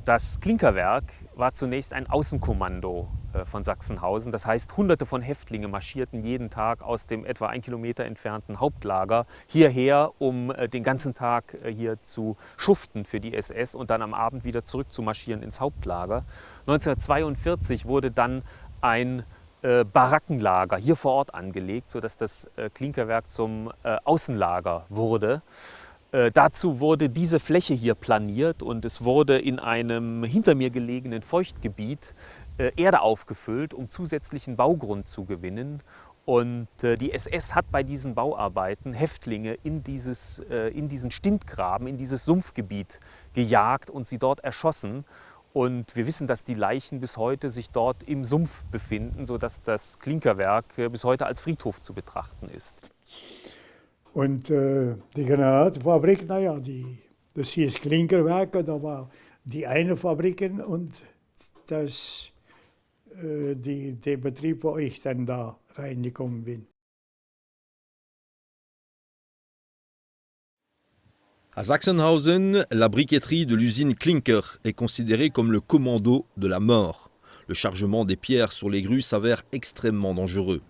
Das Klinkerwerk war zunächst ein Außenkommando von Sachsenhausen. Das heißt, Hunderte von Häftlingen marschierten jeden Tag aus dem etwa 1 Kilometer entfernten Hauptlager hierher, um den ganzen Tag hier zu schuften für die SS und dann am Abend wieder zurück zu marschieren ins Hauptlager. 1942 wurde dann ein Barackenlager hier vor Ort angelegt, sodass das Klinkerwerk zum Außenlager wurde. Dazu wurde diese Fläche hier planiert und es wurde in einem hinter mir gelegenen Feuchtgebiet Erde aufgefüllt, um zusätzlichen Baugrund zu gewinnen. Und die SS hat bei diesen Bauarbeiten Häftlinge in diesen Stintgraben, in dieses Sumpfgebiet gejagt und sie dort erschossen. Und wir wissen, dass die Leichen bis heute sich dort im Sumpf befinden, sodass das Klinkerwerk bis heute als Friedhof zu betrachten ist. Und die Granatenfabrik, naja, das hieß Klinkerwerk, da war die eine Fabrik und der Betrieb, wo ich dann da reingekommen bin. À Sachsenhausen, la briqueterie de l'usine Klinker est considérée comme le commando de la mort. Le chargement des pierres sur les grues s'avère extrêmement dangereux.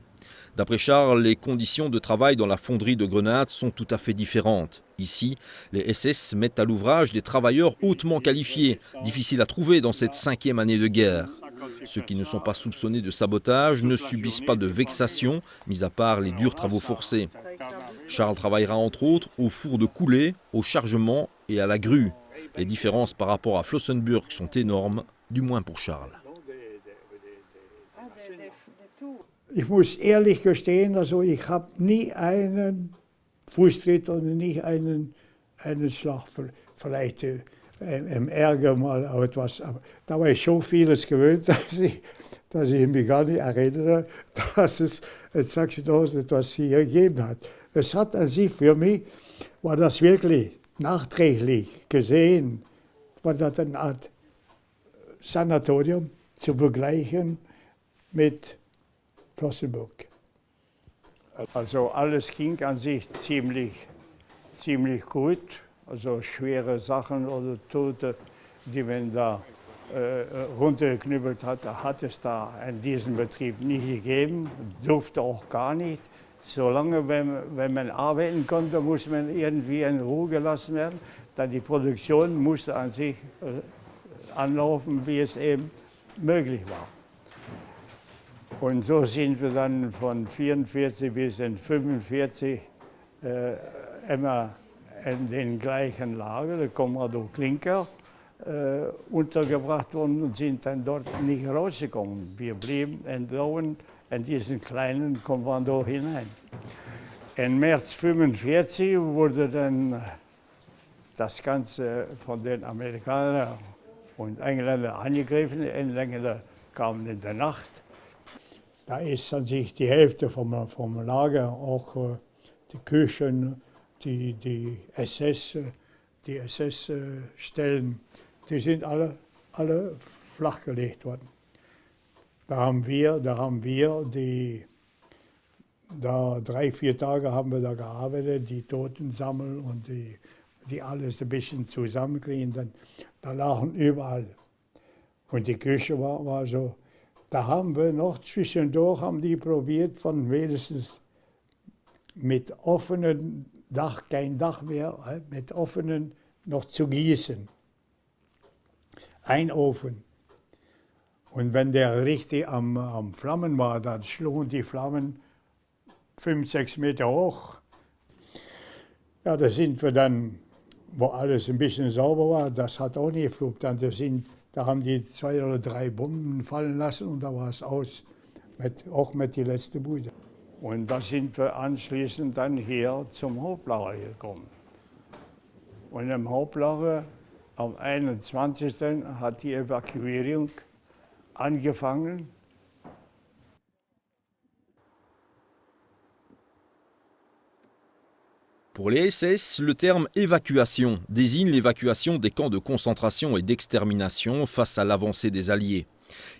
D'après Charles, les conditions de travail dans la fonderie de Grenade sont tout à fait différentes. Ici, les SS mettent à l'ouvrage des travailleurs hautement qualifiés, difficiles à trouver dans cette 5e année de guerre. Ceux qui ne sont pas soupçonnés de sabotage ne subissent pas de vexation, mis à part les durs travaux forcés. Charles travaillera entre autres au four de coulée, au chargement et à la grue. Les différences par rapport à Flossenbürg sont énormes, du moins pour Charles. Ich muss ehrlich gestehen, also ich habe nie einen Fußtritt oder nicht einen Schlag, vielleicht im Ärger mal etwas. Aber da war ich so vieles gewöhnt, dass ich mich gar nicht erinnere, dass es in Sachsenhausen etwas hier gegeben hat. Es hat an sich für mich, war das wirklich nachträglich gesehen, war das eine Art Sanatorium zu vergleichen mit Flossenbürg. Also alles ging an sich ziemlich gut. Also schwere Sachen oder Tote, die man da runtergeknüppelt hat, hat es da in diesem Betrieb nie gegeben, durfte auch gar nicht. Solange, wenn man arbeiten konnte, muss man irgendwie in Ruhe gelassen werden. Dann die Produktion musste an sich anlaufen, wie es eben möglich war. Und so sind wir dann von 1944 bis in 1945 immer in den gleichen Lager, der Kommando Klinker, untergebracht worden und sind dann dort nicht rausgekommen. Wir blieben entdauernd in diesen kleinen Kommando hinein. Im März 1945 wurde dann das Ganze von den Amerikanern und Engländern angegriffen. Die Engländer kamen in der Nacht. Da ist an sich die Hälfte vom Lager, auch die Küchen, die SS-Stellen, die sind alle flachgelegt worden. Da haben wir 3-4 Tage haben wir da gearbeitet, die Toten sammeln und die alles ein bisschen zusammenkriegen. Da lagen überall. Und die Küche war so. Da haben wir noch zwischendurch, haben die probiert, von wenigstens mit offenem Dach, kein Dach mehr, mit offenen noch zu gießen. Ein Ofen. Und wenn der richtig am Flammen war, dann schlugen die Flammen 5-6 Meter hoch. Ja, da sind wir dann, wo alles ein bisschen sauber war, das hat auch nicht geflucht. Da haben die 2 oder 3 Bomben fallen lassen und da war es aus, auch mit die letzte Bude. Und da sind wir anschließend dann hier zum Hauptlager gekommen. Und im Hauptlager am 21. hat die Evakuierung angefangen. Pour les SS, le terme évacuation désigne l'évacuation des camps de concentration et d'extermination face à l'avancée des Alliés.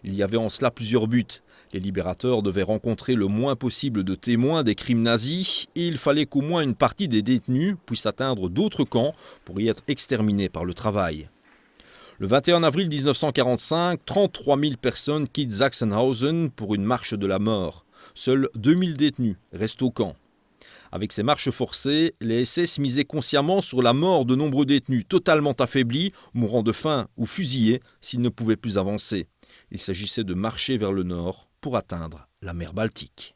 Il y avait en cela plusieurs buts. Les libérateurs devaient rencontrer le moins possible de témoins des crimes nazis et il fallait qu'au moins une partie des détenus puisse atteindre d'autres camps pour y être exterminés par le travail. Le 21 avril 1945, 33 000 personnes quittent Sachsenhausen pour une marche de la mort. Seuls 2000 détenus restent au camp. Avec ces marches forcées, les SS misaient consciemment sur la mort de nombreux détenus totalement affaiblis, mourant de faim ou fusillés s'ils ne pouvaient plus avancer. Il s'agissait de marcher vers le nord pour atteindre la mer Baltique.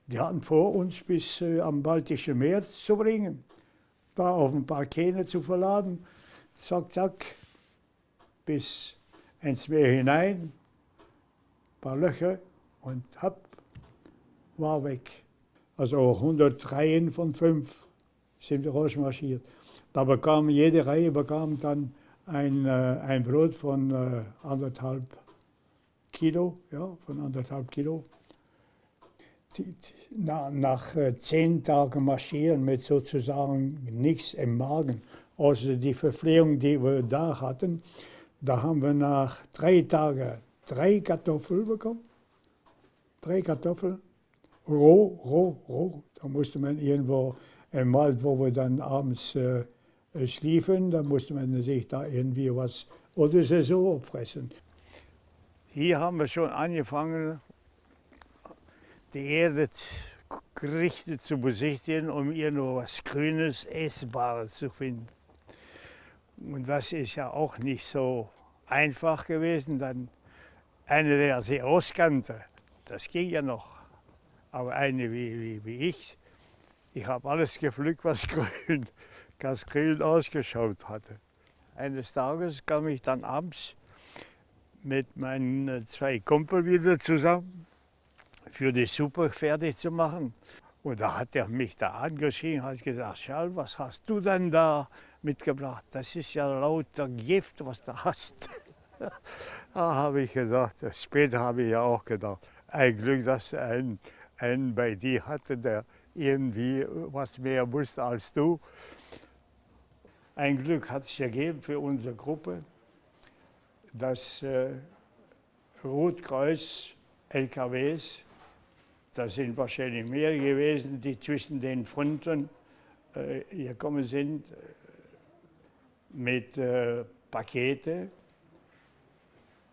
Die hatten vor, uns bis am Baltischen Meer zu bringen, da auf ein paar Kähne zu verladen, zack, zack, bis ins Meer hinein, ein paar Löcher und hopp, war weg. Also 100 Reihen von 5 sind rausmarschiert. Da bekam jede Reihe dann ein Brot von 1,5 Kilo, ja, von 1,5 Kilo. Nach 10 Tagen marschieren mit sozusagen nichts im Magen, außer die Verpflegung, die wir da hatten, da haben wir nach 3 Tagen 3 Kartoffeln bekommen. 3 Kartoffeln. Roh. Da musste man irgendwo im Wald, wo wir dann abends schliefen, da musste man sich da irgendwie was oder so abfressen. Hier haben wir schon angefangen, die Erde gerichtet zu besichtigen, um irgendwo was Grünes, Essbares zu finden. Und das ist ja auch nicht so einfach gewesen. Dann eine, der sie auskannte, das ging ja noch. Aber eine wie ich habe alles gepflückt, was grün ausgeschaut hatte. Eines Tages kam ich dann abends mit meinen 2 Kumpel wieder zusammen, für die Suppe fertig zu machen. Und da hat er mich da angeschrien, hat gesagt, Schall, was hast du denn da mitgebracht? Das ist ja lauter Gift, was du hast. Da habe ich gedacht, später habe ich ja auch gedacht, ein Glück, dass einen bei dir hatte, der irgendwie was mehr wusste als du. Ein Glück hat es gegeben für unsere Gruppe, dass Rotkreuz LKWs, das sind wahrscheinlich mehr gewesen, die zwischen den Fronten gekommen sind mit Pakete.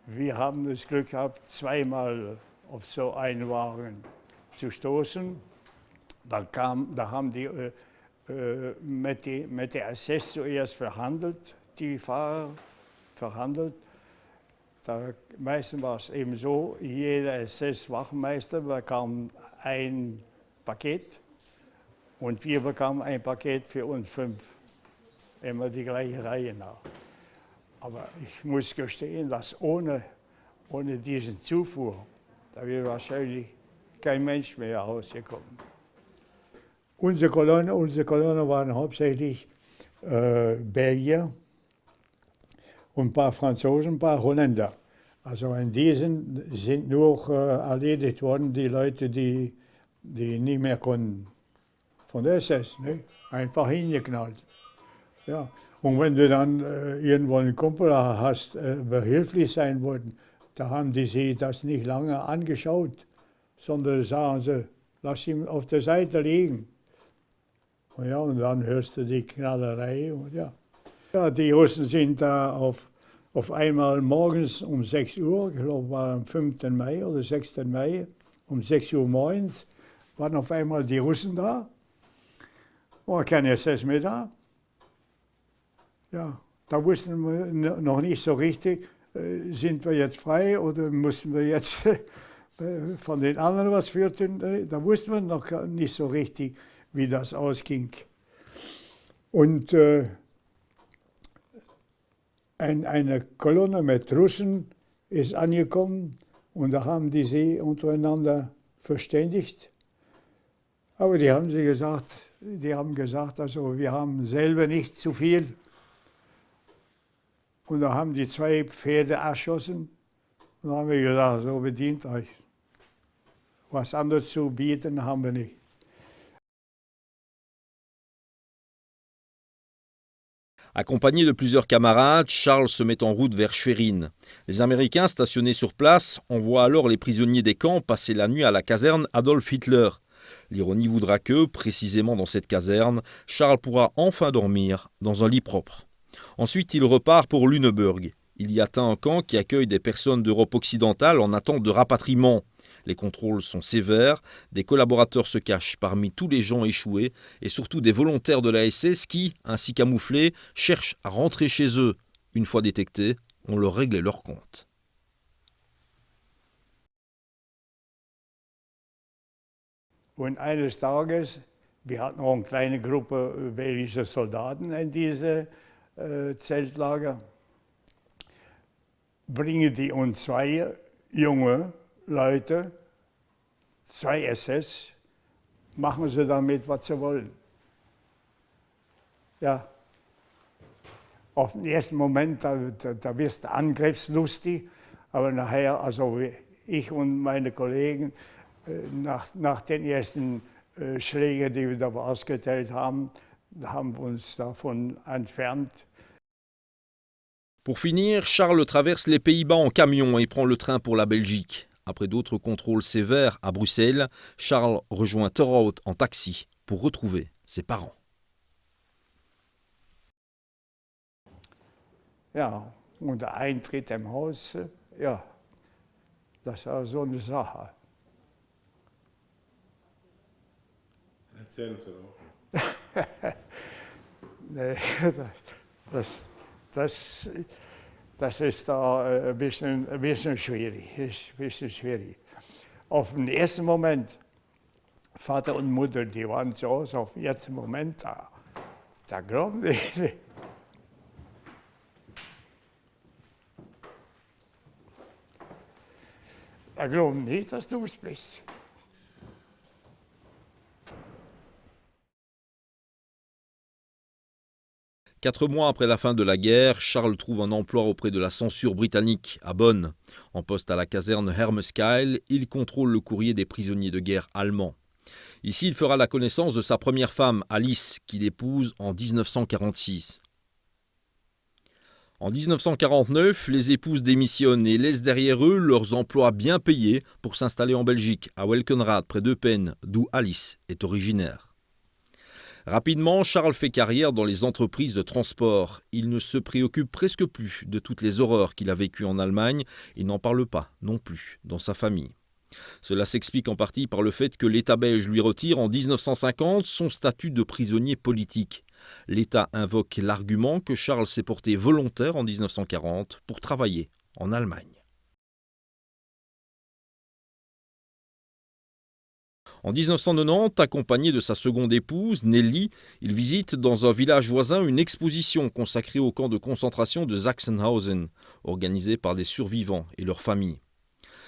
Wir haben das Glück gehabt, 2-mal auf so einen Wagen zu stoßen. Da haben die mit der SS zuerst verhandelt, die Fahrer verhandelt. Meistens war es eben so, jeder SS-Wachmeister bekam ein Paket und wir bekamen ein Paket für uns 5. Immer die gleiche Reihe nach. Aber ich muss gestehen, dass ohne diesen Zufuhr, da wäre wahrscheinlich kein Mensch mehr rausgekommen. Unsere Kolonne waren hauptsächlich Belgier und ein paar Franzosen, ein paar Holländer. Also in diesen sind nur erledigt worden die Leute, die nicht mehr konnten. Von der SS, ne? Einfach hingeknallt. Ja. Und wenn du dann irgendwo einen Kumpel hast, behilflich sein wollten, da haben die sich das nicht lange angeschaut, sondern sagen sie, lass ihn auf der Seite liegen. Und, ja, und dann hörst du die Knallerei. Und ja. Ja, die Russen sind da auf einmal morgens um 6 Uhr, ich glaube, war am 5. Mai oder 6. Mai, um 6 Uhr morgens, waren auf einmal die Russen da. War keine SS mehr da. Ja, da wussten wir noch nicht so richtig, sind wir jetzt frei oder mussten wir jetzt von den anderen was fürchten. Da wussten wir noch nicht so richtig, wie das ausging. Und eine Kolonne mit Russen ist angekommen und da haben die sich untereinander verständigt. Aber die haben gesagt, also wir haben selber nicht zu viel. Und da haben die 2 Pferde erschossen. Und da haben wir gesagt, so bedient euch. Was anderes zu bieten haben wir nicht. Accompagné de plusieurs camarades, Charles se met en route vers Schwerin. Les Américains stationnés sur place envoient alors les prisonniers des camps passer la nuit à la caserne Adolf Hitler. L'ironie voudra que, précisément dans cette caserne, Charles pourra enfin dormir dans un lit propre. Ensuite, il repart pour Lüneburg. Il y atteint un camp qui accueille des personnes d'Europe occidentale en attente de rapatriement. Les contrôles sont sévères, des collaborateurs se cachent parmi tous les gens échoués et surtout des volontaires de la SS qui, ainsi camouflés, cherchent à rentrer chez eux. Une fois détectés, on leur règle leur compte. Und eines Tages, wir hatten auch eine kleine Gruppe belgischer Soldaten in diesem Zeltlager, bringen die uns 2 junge Leute, 2 SS, machen sie damit, was sie wollen. Ja, auf den ersten Moment, da wirst du angriffslustig, aber nachher, also ich und meine Kollegen, nach den ersten Schlägen, die wir da ausgeteilt haben, haben wir uns davon entfernt. Pour finir, Charles traverse les Pays-Bas en camion et prend le train pour la Belgique. Après d'autres contrôles sévères à Bruxelles, Charles rejoint Torhout en taxi pour retrouver ses parents. Ja, und der Eintritt im Haus, ja, das war so eine Sache. Erzähl uns doch. Nee, das ist da ein bisschen schwierig. Auf den ersten Moment, Vater und Mutter, die waren zu Hause, auf den ersten Moment, da glauben die nicht. Da glauben nicht, dass du es bist. Quatre mois après la fin de la guerre, Charles trouve un emploi auprès de la censure britannique, à Bonn. En poste à la caserne Hermeskeil, il contrôle le courrier des prisonniers de guerre allemands. Ici, il fera la connaissance de sa première femme, Alice, qu'il épouse en 1946. En 1949, les épouses démissionnent et laissent derrière eux leurs emplois bien payés pour s'installer en Belgique, à Welkenraad, près d'Eupen, d'où Alice est originaire. Rapidement, Charles fait carrière dans les entreprises de transport. Il ne se préoccupe presque plus de toutes les horreurs qu'il a vécues en Allemagne et n'en parle pas non plus dans sa famille. Cela s'explique en partie par le fait que l'État belge lui retire en 1950 son statut de prisonnier politique. L'État invoque l'argument que Charles s'est porté volontaire en 1940 pour travailler en Allemagne. En 1990, accompagné de sa seconde épouse, Nelly, il visite dans un village voisin une exposition consacrée au camp de concentration de Sachsenhausen, organisée par des survivants et leurs familles.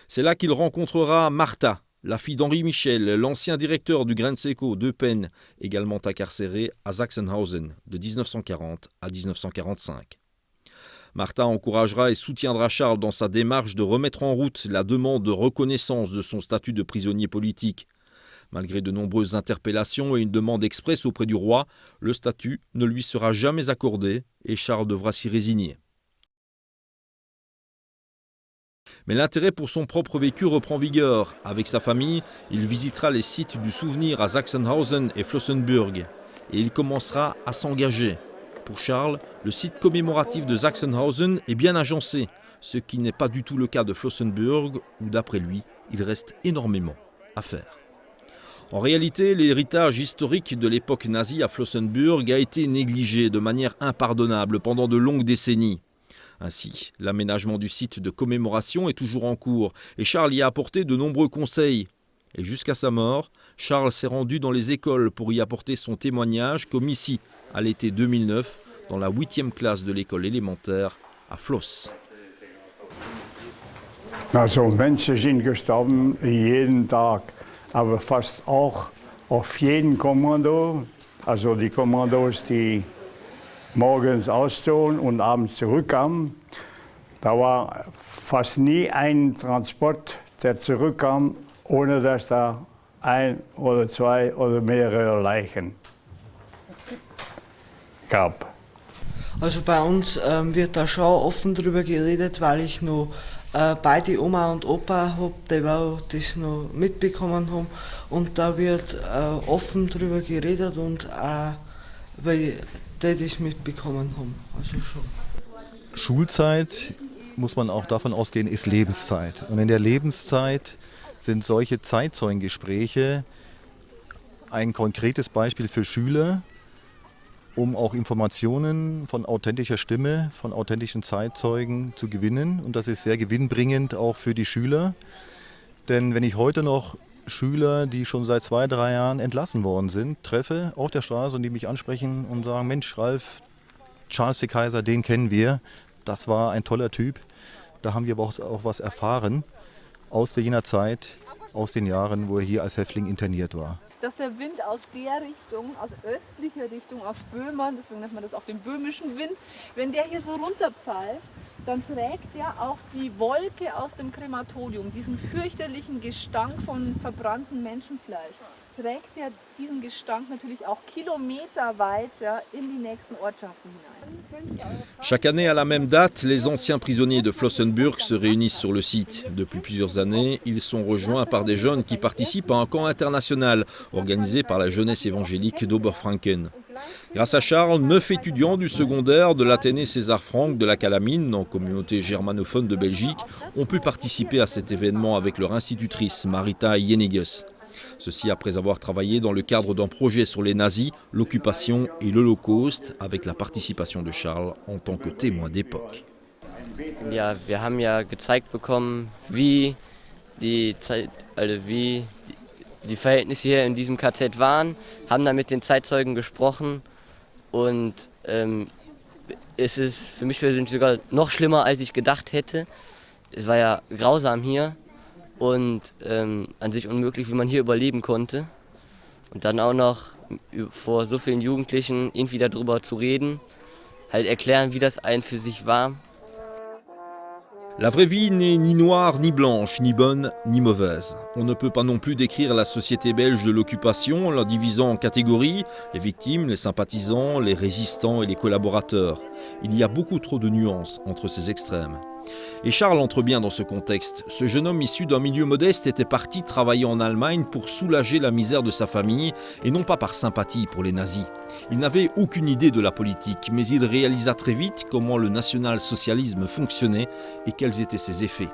C'est là qu'il rencontrera Martha, la fille d'Henri Michel, l'ancien directeur du Grenz-Eco d'Eupen, également incarcéré à Sachsenhausen de 1940 à 1945. Martha encouragera et soutiendra Charles dans sa démarche de remettre en route la demande de reconnaissance de son statut de prisonnier politique. Malgré de nombreuses interpellations et une demande expresse auprès du roi, le statut ne lui sera jamais accordé et Charles devra s'y résigner. Mais l'intérêt pour son propre vécu reprend vigueur. Avec sa famille, il visitera les sites du souvenir à Sachsenhausen et Flossenbürg. Et il commencera à s'engager. Pour Charles, le site commémoratif de Sachsenhausen est bien agencé, ce qui n'est pas du tout le cas de Flossenbürg, où d'après lui, il reste énormément à faire. En réalité, l'héritage historique de l'époque nazie à Flossenbürg a été négligé de manière impardonnable pendant de longues décennies. Ainsi, l'aménagement du site de commémoration est toujours en cours et Charles y a apporté de nombreux conseils. Et jusqu'à sa mort, Charles s'est rendu dans les écoles pour y apporter son témoignage, comme ici, à l'été 2009, dans la 8e classe de l'école élémentaire à Floss. Also Menschen sind gestorben jeden Tag, aber fast auch auf jedem Kommando. Also die Kommandos, die morgens auszogen und abends zurückkamen. Da war fast nie ein Transport, der zurückkam, ohne dass da ein oder zwei oder mehrere Leichen gab. Also bei uns wird da schon offen drüber geredet, weil ich noch beide Oma und Opa habe, die das noch mitbekommen haben. Und da wird offen drüber geredet und auch, weil die das mitbekommen haben. Also schon. Schulzeit, muss man auch davon ausgehen, ist Lebenszeit. Und in der Lebenszeit sind solche Zeitzeugengespräche ein konkretes Beispiel für Schüler, um auch Informationen von authentischer Stimme, von authentischen Zeitzeugen zu gewinnen. Und das ist sehr gewinnbringend auch für die Schüler. Denn wenn ich heute noch Schüler, die schon seit 2, 3 Jahren entlassen worden sind, treffe auf der Straße und die mich ansprechen und sagen, Mensch, Ralf, Charles de Keyser, den kennen wir, das war ein toller Typ. Da haben wir aber auch was erfahren aus jener Zeit, aus den Jahren, wo er hier als Häftling interniert war. Dass der Wind aus der Richtung, aus östlicher Richtung, aus Böhmen, deswegen nennt man das auch den böhmischen Wind, wenn der hier so runterpfeift, dann trägt er auch die Wolke aus dem Krematorium, diesen fürchterlichen Gestank von verbranntem Menschenfleisch, trägt er diesen Gestank natürlich auch kilometerweit in die nächsten Ortschaften hinein. Chaque année à la même date, les anciens prisonniers de Flossenbürg se réunissent sur le site. Depuis plusieurs années, ils sont rejoints par des jeunes qui participent à un camp international organisé par la jeunesse évangélique d'Oberfranken. Grâce à Charles, 9 étudiants du secondaire de l'Athénée César Franck de la Calamine, en communauté germanophone de Belgique, ont pu participer à cet événement avec leur institutrice Marita Jeniges. Ceci après avoir travaillé dans le cadre d'un projet sur les nazis, l'occupation et l'Holocauste, avec la participation de Charles en tant que témoin d'époque. Ja, wir haben ja gezeigt bekommen, wie die Verhältnisse hier in diesem KZ waren, haben dann mit den Zeitzeugen gesprochen und es ist für mich persönlich sogar noch schlimmer, als ich gedacht hätte. Es war ja grausam hier. Und an sich unmöglich, wie man hier überleben konnte. Und dann auch noch vor so vielen Jugendlichen irgendwie darüber zu reden, halt erklären, wie das einen für sich war. La vraie vie n'est ni noire, ni blanche, ni bonne, ni mauvaise. On ne peut pas non plus décrire la société belge de l'occupation en la divisant en catégories, les victimes, les sympathisants, les résistants et les collaborateurs. Il y a beaucoup trop de nuances entre ces extrêmes. Et Charles entre bien dans ce contexte. Ce jeune homme issu d'un milieu modeste était parti travailler en Allemagne pour soulager la misère de sa famille et non pas par sympathie pour les nazis. Il n'avait aucune idée de la politique, mais il réalisa très vite comment le national-socialisme fonctionnait et quels étaient ses effets.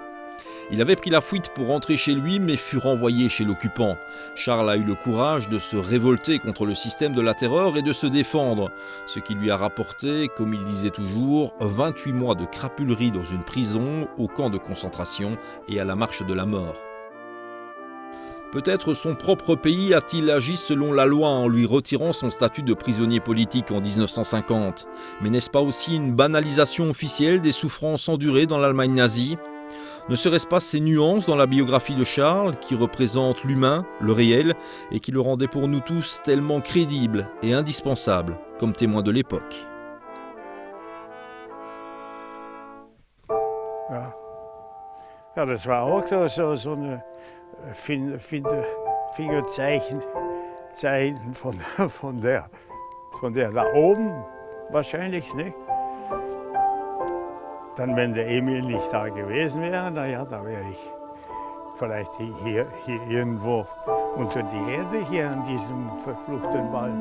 Il avait pris la fuite pour rentrer chez lui, mais fut renvoyé chez l'occupant. Charles a eu le courage de se révolter contre le système de la terreur et de se défendre, ce qui lui a rapporté, comme il disait toujours, 28 mois de crapulerie dans une prison, au camp de concentration et à la marche de la mort. Peut-être son propre pays a-t-il agi selon la loi en lui retirant son statut de prisonnier politique en 1950. Mais n'est-ce pas aussi une banalisation officielle des souffrances endurées dans l'Allemagne nazie ? Ne serait-ce pas ces nuances dans la biographie de Charles qui représentent l'humain, le réel, et qui le rendaient pour nous tous tellement crédible et indispensable comme témoin de l'époque? Ja, das war auch so eine Fingerzeichen von der da oben wahrscheinlich, ne? Dann, wenn der Emil nicht da gewesen wäre, naja, da wäre ich vielleicht hier irgendwo unter die Erde, hier in diesem verfluchten Wald.